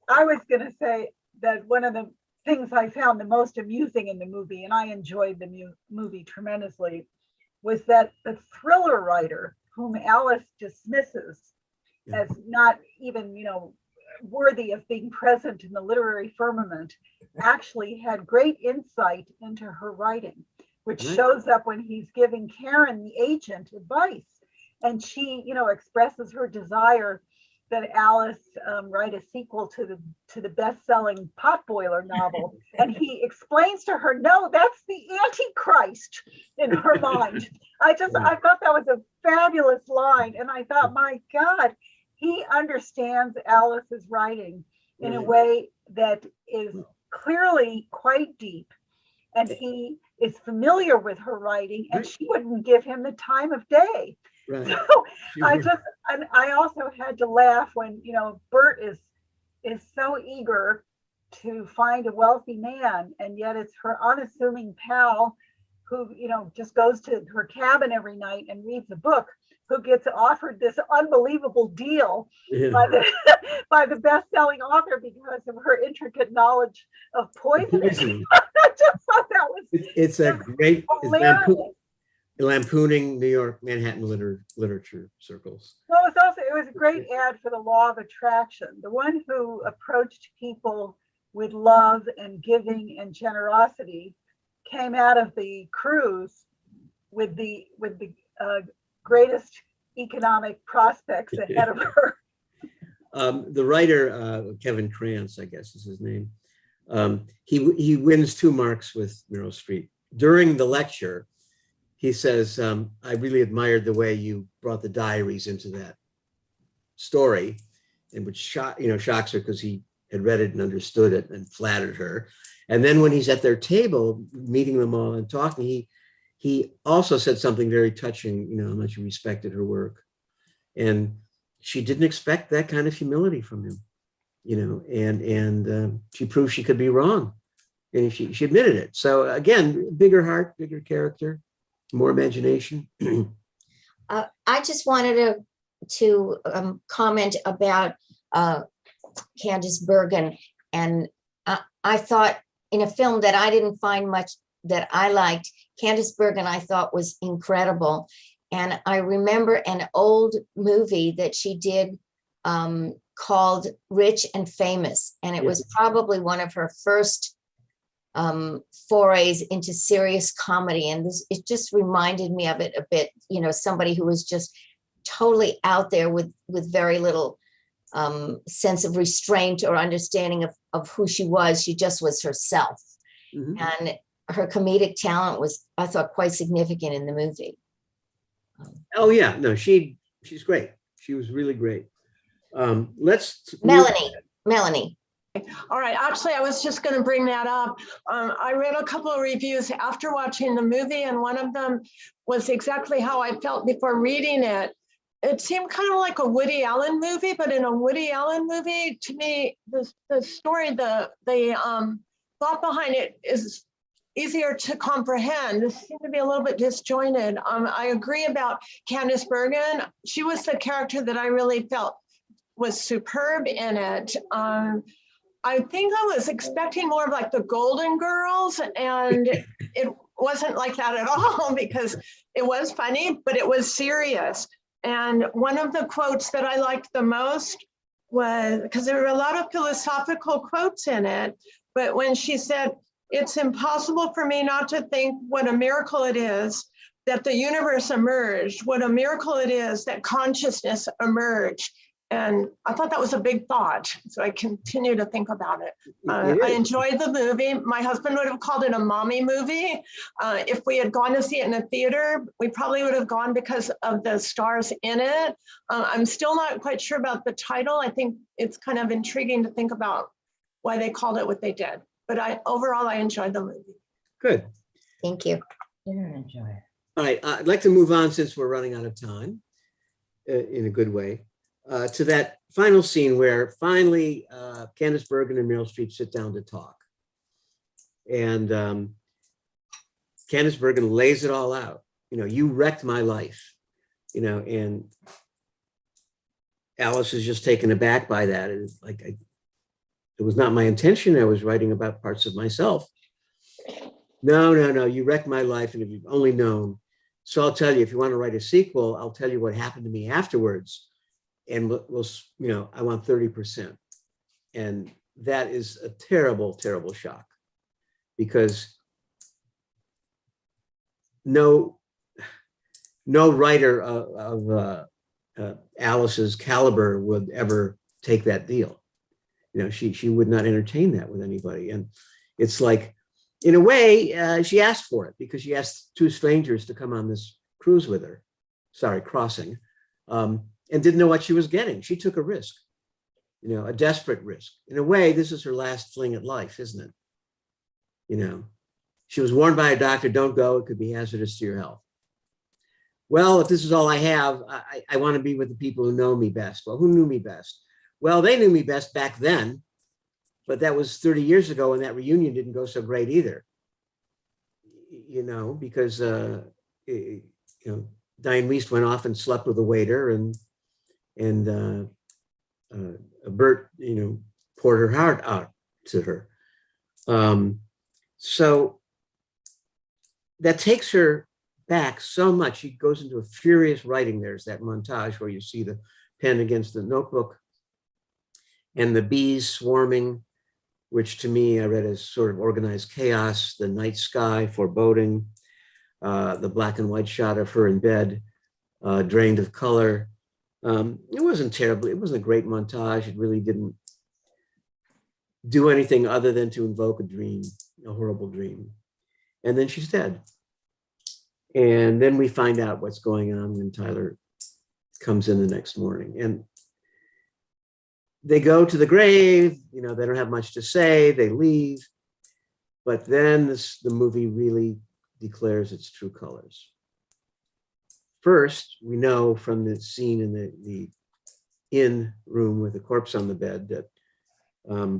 I was going to say that one of the things I found the most amusing in the movie, and I enjoyed the movie tremendously, was that the thriller writer, whom Alice dismisses as not even, worthy of being present in the literary firmament, actually had great insight into her writing, which shows up when he's giving Karen, the agent, advice. And she, expresses her desire that Alice write a sequel to the best-selling Potboiler novel. And he explains to her, no, that's the Antichrist in her mind. I thought that was a fabulous line. And I thought, my God, he understands Alice's writing in a way that is clearly quite deep. And he is familiar with her writing, and she wouldn't give him the time of day. Right. So I also had to laugh when, Bert is so eager to find a wealthy man, and yet it's her unassuming pal who, just goes to her cabin every night and reads a book, who gets offered this unbelievable deal by the best-selling author because of her intricate knowledge of poisoning. I just thought that was it's lampooning New York, Manhattan literature circles. Well, it was a great ad for the law of attraction. The one who approached people with love and giving and generosity came out of the cruise with the greatest economic prospects ahead of her. The writer, Kevin Krantz, I guess is his name. He wins 2 marks with Meryl Streep. During the lecture, he says, I really admired the way you brought the diaries into that story, and which shocks her because he had read it and understood it and flattered her. And then when he's at their table, meeting them all and talking, he also said something very touching, how much he respected her work. And she didn't expect that kind of humility from him, and she proved she could be wrong. And she admitted it. So again, bigger heart, bigger character, more imagination. I just wanted to comment about Candice Bergen. And I thought in a film that I didn't find much that I liked, Candice Bergen I thought was incredible. And I remember an old movie that she did called Rich and Famous. And it was probably one of her first forays into serious comedy. And it just reminded me of it a bit, somebody who was just totally out there with very little sense of restraint or understanding of who she was. She just was herself. Mm-hmm. And her comedic talent was, I thought, quite significant in the movie. Oh yeah, no, she's great. She was really great. Melanie. All right, actually, I was just going to bring that up. I read a couple of reviews after watching the movie, and one of them was exactly how I felt before reading it. It seemed kind of like a Woody Allen movie, but in a Woody Allen movie, to me, the story, the thought behind it is easier to comprehend. This seemed to be a little bit disjointed. I agree about Candice Bergen. She was the character that I really felt was superb in it. I think I was expecting more of like the Golden Girls, and it wasn't like that at all because it was funny, but it was serious. And one of the quotes that I liked the most was, because there were a lot of philosophical quotes in it, but when she said, "It's impossible for me not to think what a miracle it is that the universe emerged, what a miracle it is that consciousness emerged." And I thought that was a big thought. So I continue to think about it. I enjoyed the movie. My husband would have called it a mommy movie. If we had gone to see it in a theater, we probably would have gone because of the stars in it. I'm still not quite sure about the title. I think it's kind of intriguing to think about why they called it what they did. But overall, I enjoyed the movie. Good. Thank you. Didn't enjoy it. All right, I'd like to move on since we're running out of time in a good way. To that final scene where finally Candice Bergen and Meryl Streep sit down to talk. And Candice Bergen lays it all out. You know, you wrecked my life, you know, and Alice is just taken aback by that. It's like, it was not my intention. I was writing about parts of myself. No, you wrecked my life. And if you've only known. So I'll tell you, if you want to write a sequel, I'll tell you what happened to me afterwards. And we'll, you know, I want 30%. And that is a terrible, terrible shock, because no writer of Alice's caliber would ever take that deal. You know, she would not entertain that with anybody. And it's like, in a way, she asked for it because she asked two strangers to come on this cruise with her, crossing, and didn't know what she was getting. She took a risk, you know, a desperate risk. In a way, this is her last fling at life, isn't it? You know, she was warned by a doctor, don't go, it could be hazardous to your health. Well, if this is all I have, I want to be with the people who know me best. Well, who knew me best? Well, they knew me best back then, but that was 30 years ago, and that reunion didn't go so great either. You know, because, you know, Diane Wiest went off and slept with a waiter, and Bert, you know, poured her heart out to her. So that takes her back so much. She goes into a furious writing. There's that montage where you see the pen against the notebook and the bees swarming, which to me I read as sort of organized chaos, the night sky, foreboding, the black and white shot of her in bed, drained of color. It wasn't terrible. It wasn't a great montage. It really didn't do anything other than to invoke a dream, a horrible dream. And then she's dead. And then we find out what's going on when Tyler comes in the next morning. And they go to the grave, you know, they don't have much to say, they leave. But then the movie really declares its true colors. First, we know from the scene in the inn room with the corpse on the bed that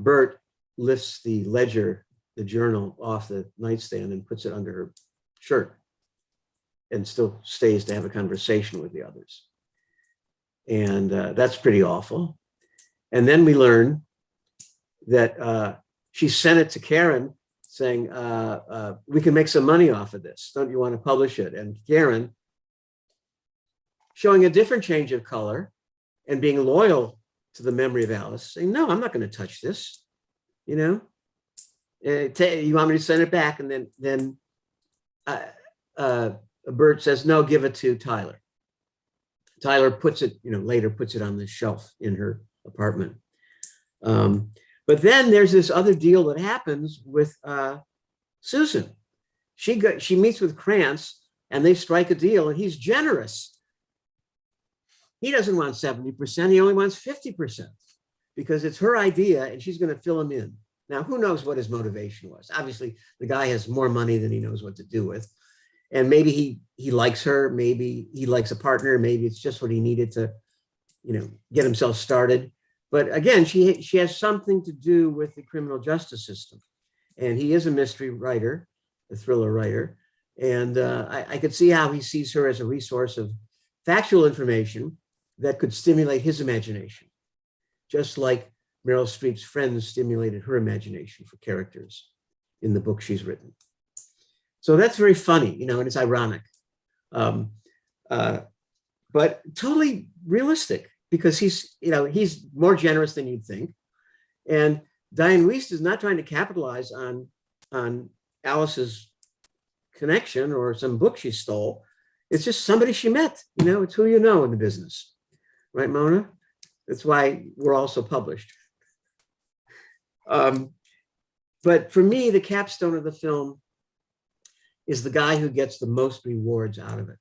Bert lifts the ledger, the journal, off the nightstand and puts it under her shirt and still stays to have a conversation with the others. And that's pretty awful. And then we learn that she sent it to Karen saying, we can make some money off of this. Don't you want to publish it? And Karen, showing a different change of color and being loyal to the memory of Alice, saying, no, I'm not going to touch this. You know, you want me to send it back? And then Bert says, no, give it to Tyler. Tyler puts it, you know, later puts it on the shelf in her apartment. But then there's this other deal that happens with Susan. She meets with Krantz and they strike a deal, and he's generous. He doesn't want 70%, he only wants 50% because it's her idea and she's going to fill him in. Now, who knows what his motivation was? Obviously, the guy has more money than he knows what to do with. And maybe he likes her, maybe he likes a partner, maybe it's just what he needed to, you know, get himself started. But again, she has something to do with the criminal justice system. And he is a mystery writer, a thriller writer. And I could see how he sees her as a resource of factual information that could stimulate his imagination. just like Meryl Streep's friends stimulated her imagination for characters in the book she's written. So that's very funny, you know, and it's ironic, but totally realistic because he's, you know, he's more generous than you'd think. And Diane Wiest is not trying to capitalize on Alice's connection or some book she stole. It's just somebody she met, you know, it's who you know in the business. Right, Mona? That's why we're also published. But for me, the capstone of the film is the guy who gets the most rewards out of it.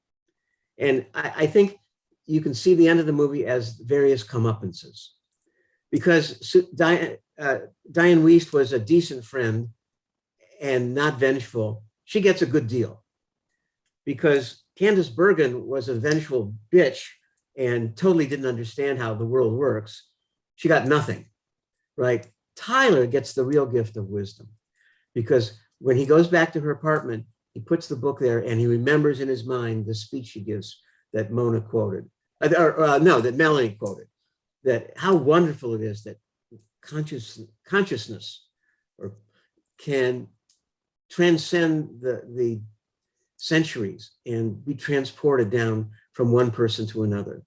And I think you can see the end of the movie as various comeuppances. Because Diane Wiest was a decent friend and not vengeful. She gets a good deal. Because Candice Bergen was a vengeful bitch and totally didn't understand how the world works. She got nothing, right? Tyler gets the real gift of wisdom because when he goes back to her apartment, he puts the book there and he remembers in his mind the speech she gives that Mona quoted, that Melanie quoted, that how wonderful it is that consciousness or can transcend the centuries and be transported down from one person to another,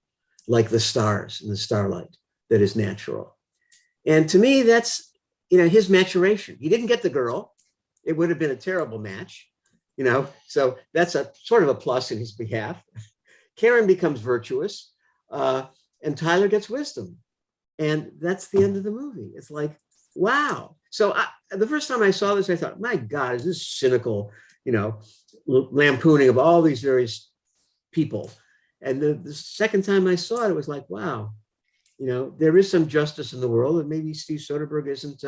like the stars and the starlight that is natural. And to me, that's, you know, his maturation. He didn't get the girl. It would have been a terrible match, you know, so that's a sort of a plus in his behalf. Karen becomes virtuous and Tyler gets wisdom. And that's the end of the movie. It's like, wow. So the first time I saw this, I thought, my God, is this cynical, you know, lampooning of all these various people. And the second time I saw it, it was like, wow, you know, there is some justice in the world, and maybe Steve Soderbergh isn't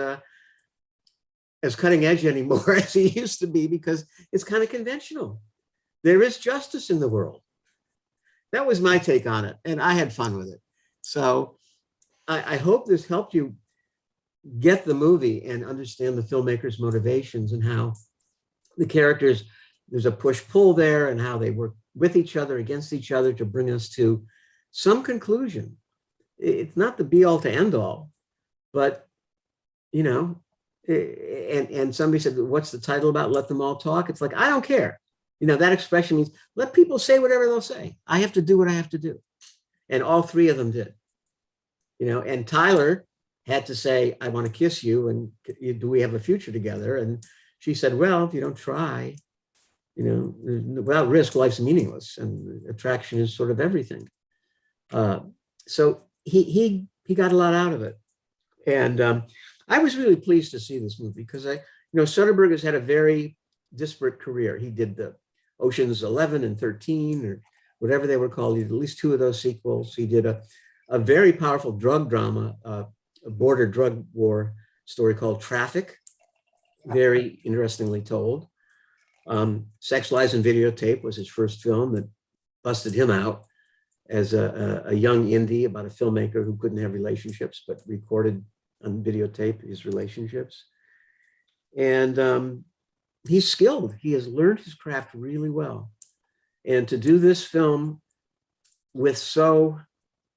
as cutting edge anymore as he used to be because it's kind of conventional. There is justice in the world. That was my take on it, and I had fun with it. So I hope this helped you get the movie and understand the filmmaker's motivations and how the characters, there's a push-pull there and how they work with each other, against each other to bring us to some conclusion. It's not the be all to end all, but, you know, and somebody said, what's the title about? Let them all talk. It's like, I don't care. You know, that expression means let people say whatever they'll say. I have to do what I have to do. And all three of them did, you know, and Tyler had to say, I want to kiss you. And do we have a future together? And she said, well, if you don't try, you know, without risk, life's meaningless, and attraction is sort of everything. So he got a lot out of it, and I was really pleased to see this movie because Soderbergh has had a very disparate career. He did the Ocean's 11 and 13, or whatever they were called. He did at least 2 of those sequels. He did a very powerful drug drama, a border drug war story called Traffic, very interestingly told. Sex, Lies, and Videotape was his first film that busted him out as a young indie about a filmmaker who couldn't have relationships, but recorded on videotape his relationships. And he's skilled. He has learned his craft really well. And to do this film with so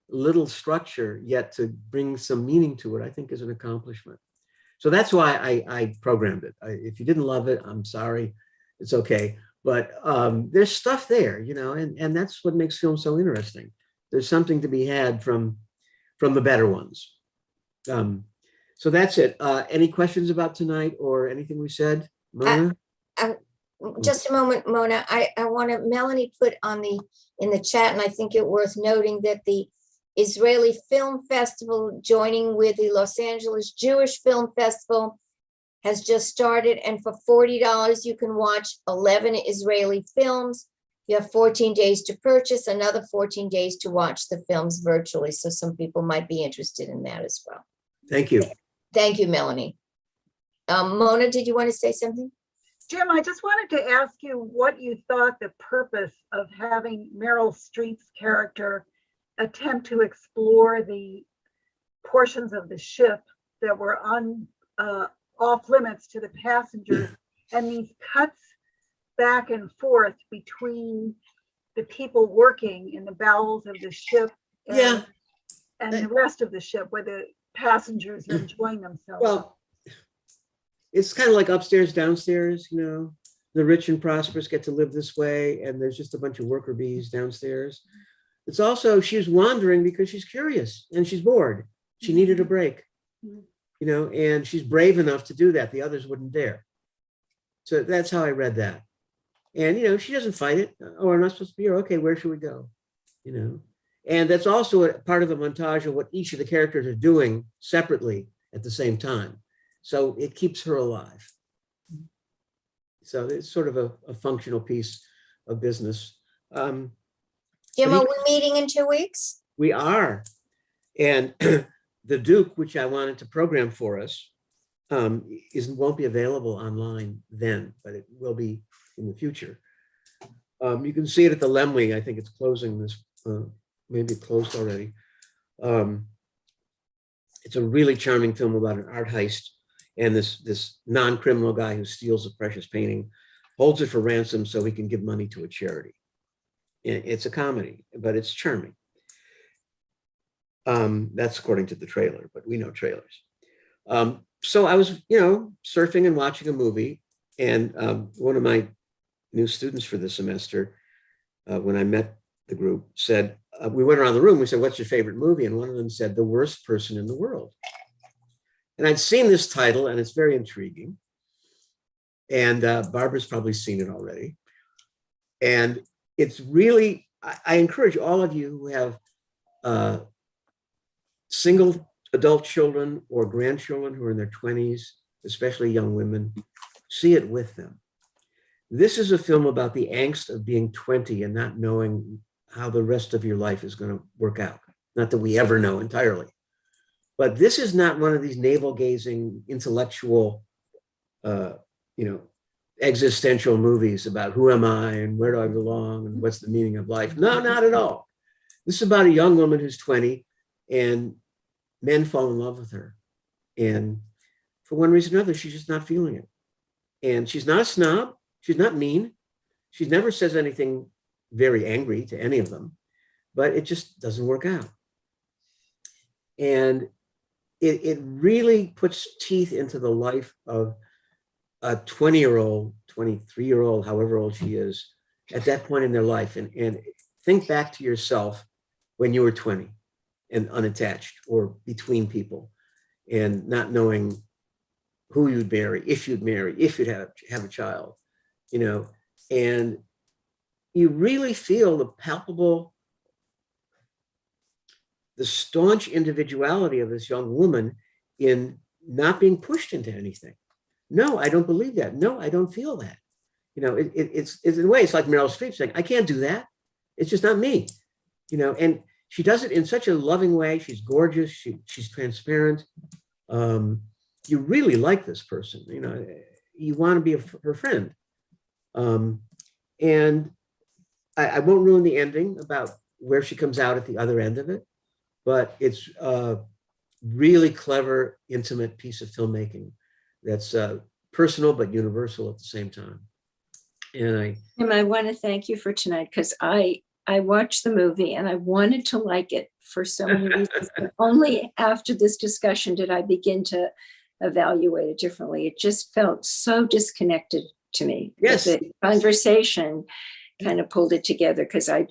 little structure, yet to bring some meaning to it, I think is an accomplishment. So that's why I programmed it. If you didn't love it, I'm sorry. It's okay. But there's stuff there, you know, and that's what makes film so interesting. There's something to be had from the better ones. So that's it. Any questions about tonight or anything we said, Mona? Just a moment, Mona. I want to, Melanie put in the chat, and I think it worth noting that the Israeli Film Festival, joining with the Los Angeles Jewish Film Festival, has just started, and for $40 you can watch 11 Israeli films. You have 14 days to purchase, another 14 days to watch the films virtually. So some people might be interested in that as well. Thank you. Thank you, Melanie. Mona, did you want to say something? Jim, I just wanted to ask you what you thought the purpose of having Meryl Streep's character attempt to explore the portions of the ship that were off limits to the passengers, and these cuts back and forth between the people working in the bowels of the ship and the rest of the ship, where passengers are enjoying themselves. Well, it's kind of like upstairs, downstairs, you know, the rich and prosperous get to live this way, and there's just a bunch of worker bees downstairs. It's also, she's wandering because she's curious and she's bored. She needed a break, you know, and she's brave enough to do that. The others wouldn't dare. So that's how I read that. And, you know, she doesn't fight it. Oh, we're not supposed to be here. Okay, where should we go? You know, and that's also a part of the montage of what each of the characters are doing separately at the same time. So it keeps her alive. So it's sort of a functional piece of business. Jim, are we meeting in 2 weeks? We are. And the Duke, which I wanted to program for us, won't be available online then, but it will be in the future. You can see it at the Lemley. I think it's closing this, maybe it closed already. It's a really charming film about an art heist, and this non-criminal guy who steals a precious painting, holds it for ransom so he can give money to a charity. It's a comedy, but it's charming. That's according to the trailer, but we know trailers. So I was, you know, surfing and watching a movie, and one of my new students for the semester, when I met the group, said, we went around the room, we said, what's your favorite movie? And one of them said, The Worst Person in the World. And I'd seen this title, and it's very intriguing. And Barbara's probably seen it already. And it's really, I encourage all of you who have single adult children or grandchildren who are in their 20s, especially young women, see it with them. This is a film about the angst of being 20 and not knowing how the rest of your life is going to work out. Not that we ever know entirely. But this is not one of these navel-gazing, intellectual, existential movies about who am I and where do I belong and what's the meaning of life. No, not at all. This is about a young woman who's 20 and men fall in love with her. And for one reason or another, she's just not feeling it. And she's not a snob. She's not mean. She never says anything very angry to any of them, but it just doesn't work out. And it really puts teeth into the life of a 20-year-old, 23-year-old, however old she is, at that point in their life. And think back to yourself when you were 20 and unattached or between people and not knowing who you'd marry, if you'd have a child, you know, and you really feel the palpable, the staunch individuality of this young woman in not being pushed into anything. No, I don't believe that. No, I don't feel that. You know, it's in a way, it's like Meryl Streep saying, I can't do that. It's just not me, you know, and she does it in such a loving way. She's gorgeous. She's transparent. You really like this person, you know, you want to be her friend. And I won't ruin the ending about where she comes out at the other end of it, but it's a really clever, intimate piece of filmmaking that's personal but universal at the same time. And I want to thank you for tonight, because I watched the movie and I wanted to like it for so many reasons. But only after this discussion did I begin to evaluate it differently. It just felt so disconnected to me. Yes. The conversation kind of pulled it together, because I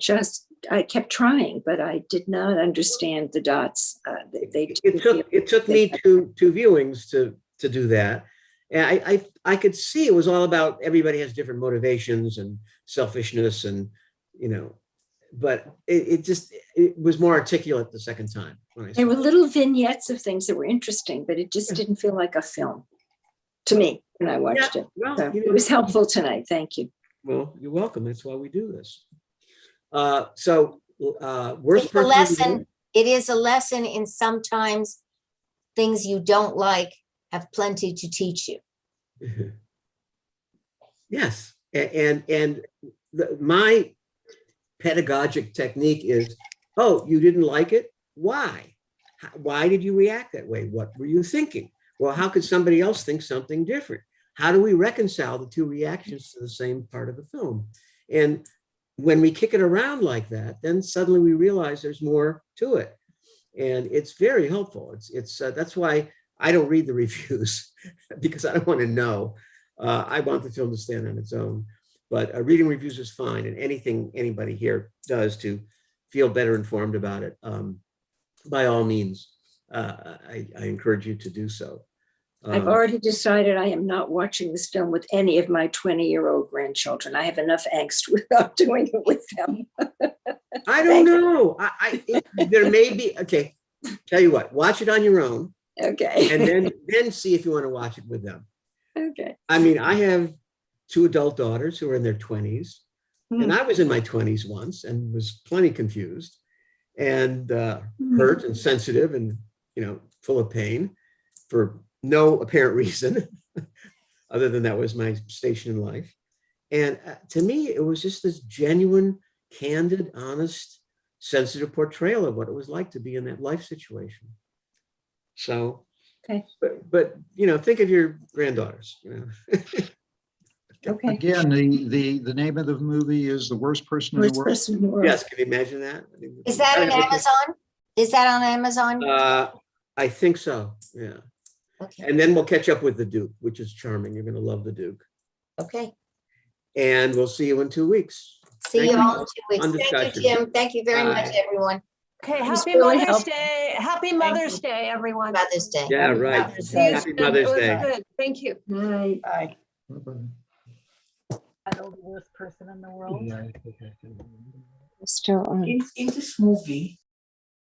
kept trying, but I did not understand the dots. It took me two viewings to do that. And I could see it was all about everybody has different motivations and selfishness and, you know, but it was more articulate the second time. There were little vignettes of things that were interesting, but it just didn't feel like a film to me when I watched it. Well, so it was helpful tonight. Thank you. Well, you're welcome. That's why we do this. Worst It's a lesson. It is a lesson in sometimes things you don't like have plenty to teach you. Yes, and my pedagogic technique is, oh, you didn't like it? Why? Why did you react that way? What were you thinking? Well, how could somebody else think something different? How do we reconcile the two reactions to the same part of the film? And when we kick it around like that, then suddenly we realize there's more to it. And it's very helpful. It's that's why I don't read the reviews because I don't want to know. I want the film to stand on its own. But reading reviews is fine, and anything anybody here does to feel better informed about it, by all means, I encourage you to do so. I've already decided I am not watching this film with any of my 20-year-old grandchildren. I have enough angst without doing it with them. I don't know. There may be, okay, tell you what, watch it on your own. Okay. And then see if you want to watch it with them. Okay. I mean, I have 2 adult daughters who are in their 20s. And I was in my 20s once and was plenty confused and hurt and sensitive and, full of pain for no apparent reason other than that was my station in life. And to me, it was just this genuine, candid, honest, sensitive portrayal of what it was like to be in that life situation. So, okay. But think of your granddaughters, Okay. Again, the name of the movie is The Worst Person in the Worst World. person in the world. Yes, can you imagine that? Is that on Amazon? Is that on Amazon? I think so, yeah. Okay, And then we'll catch up with the Duke, which is charming. You're going to love the Duke. okay. And we'll see you in 2 weeks. See Thank you you all in 2 weeks. on Thank discussion. you, Jim. Thank you very much, Bye. everyone. Okay, was happy really Mother's helpful. Day. Happy Mother's Day, everyone. Mother's Day. Yeah, right. Mother's See you Day. Happy soon. Mother's It was Day. good. Thank you. Right. Bye. Bye-bye. I know the worst person in the world. Yeah, I think I can. Still on. In this movie,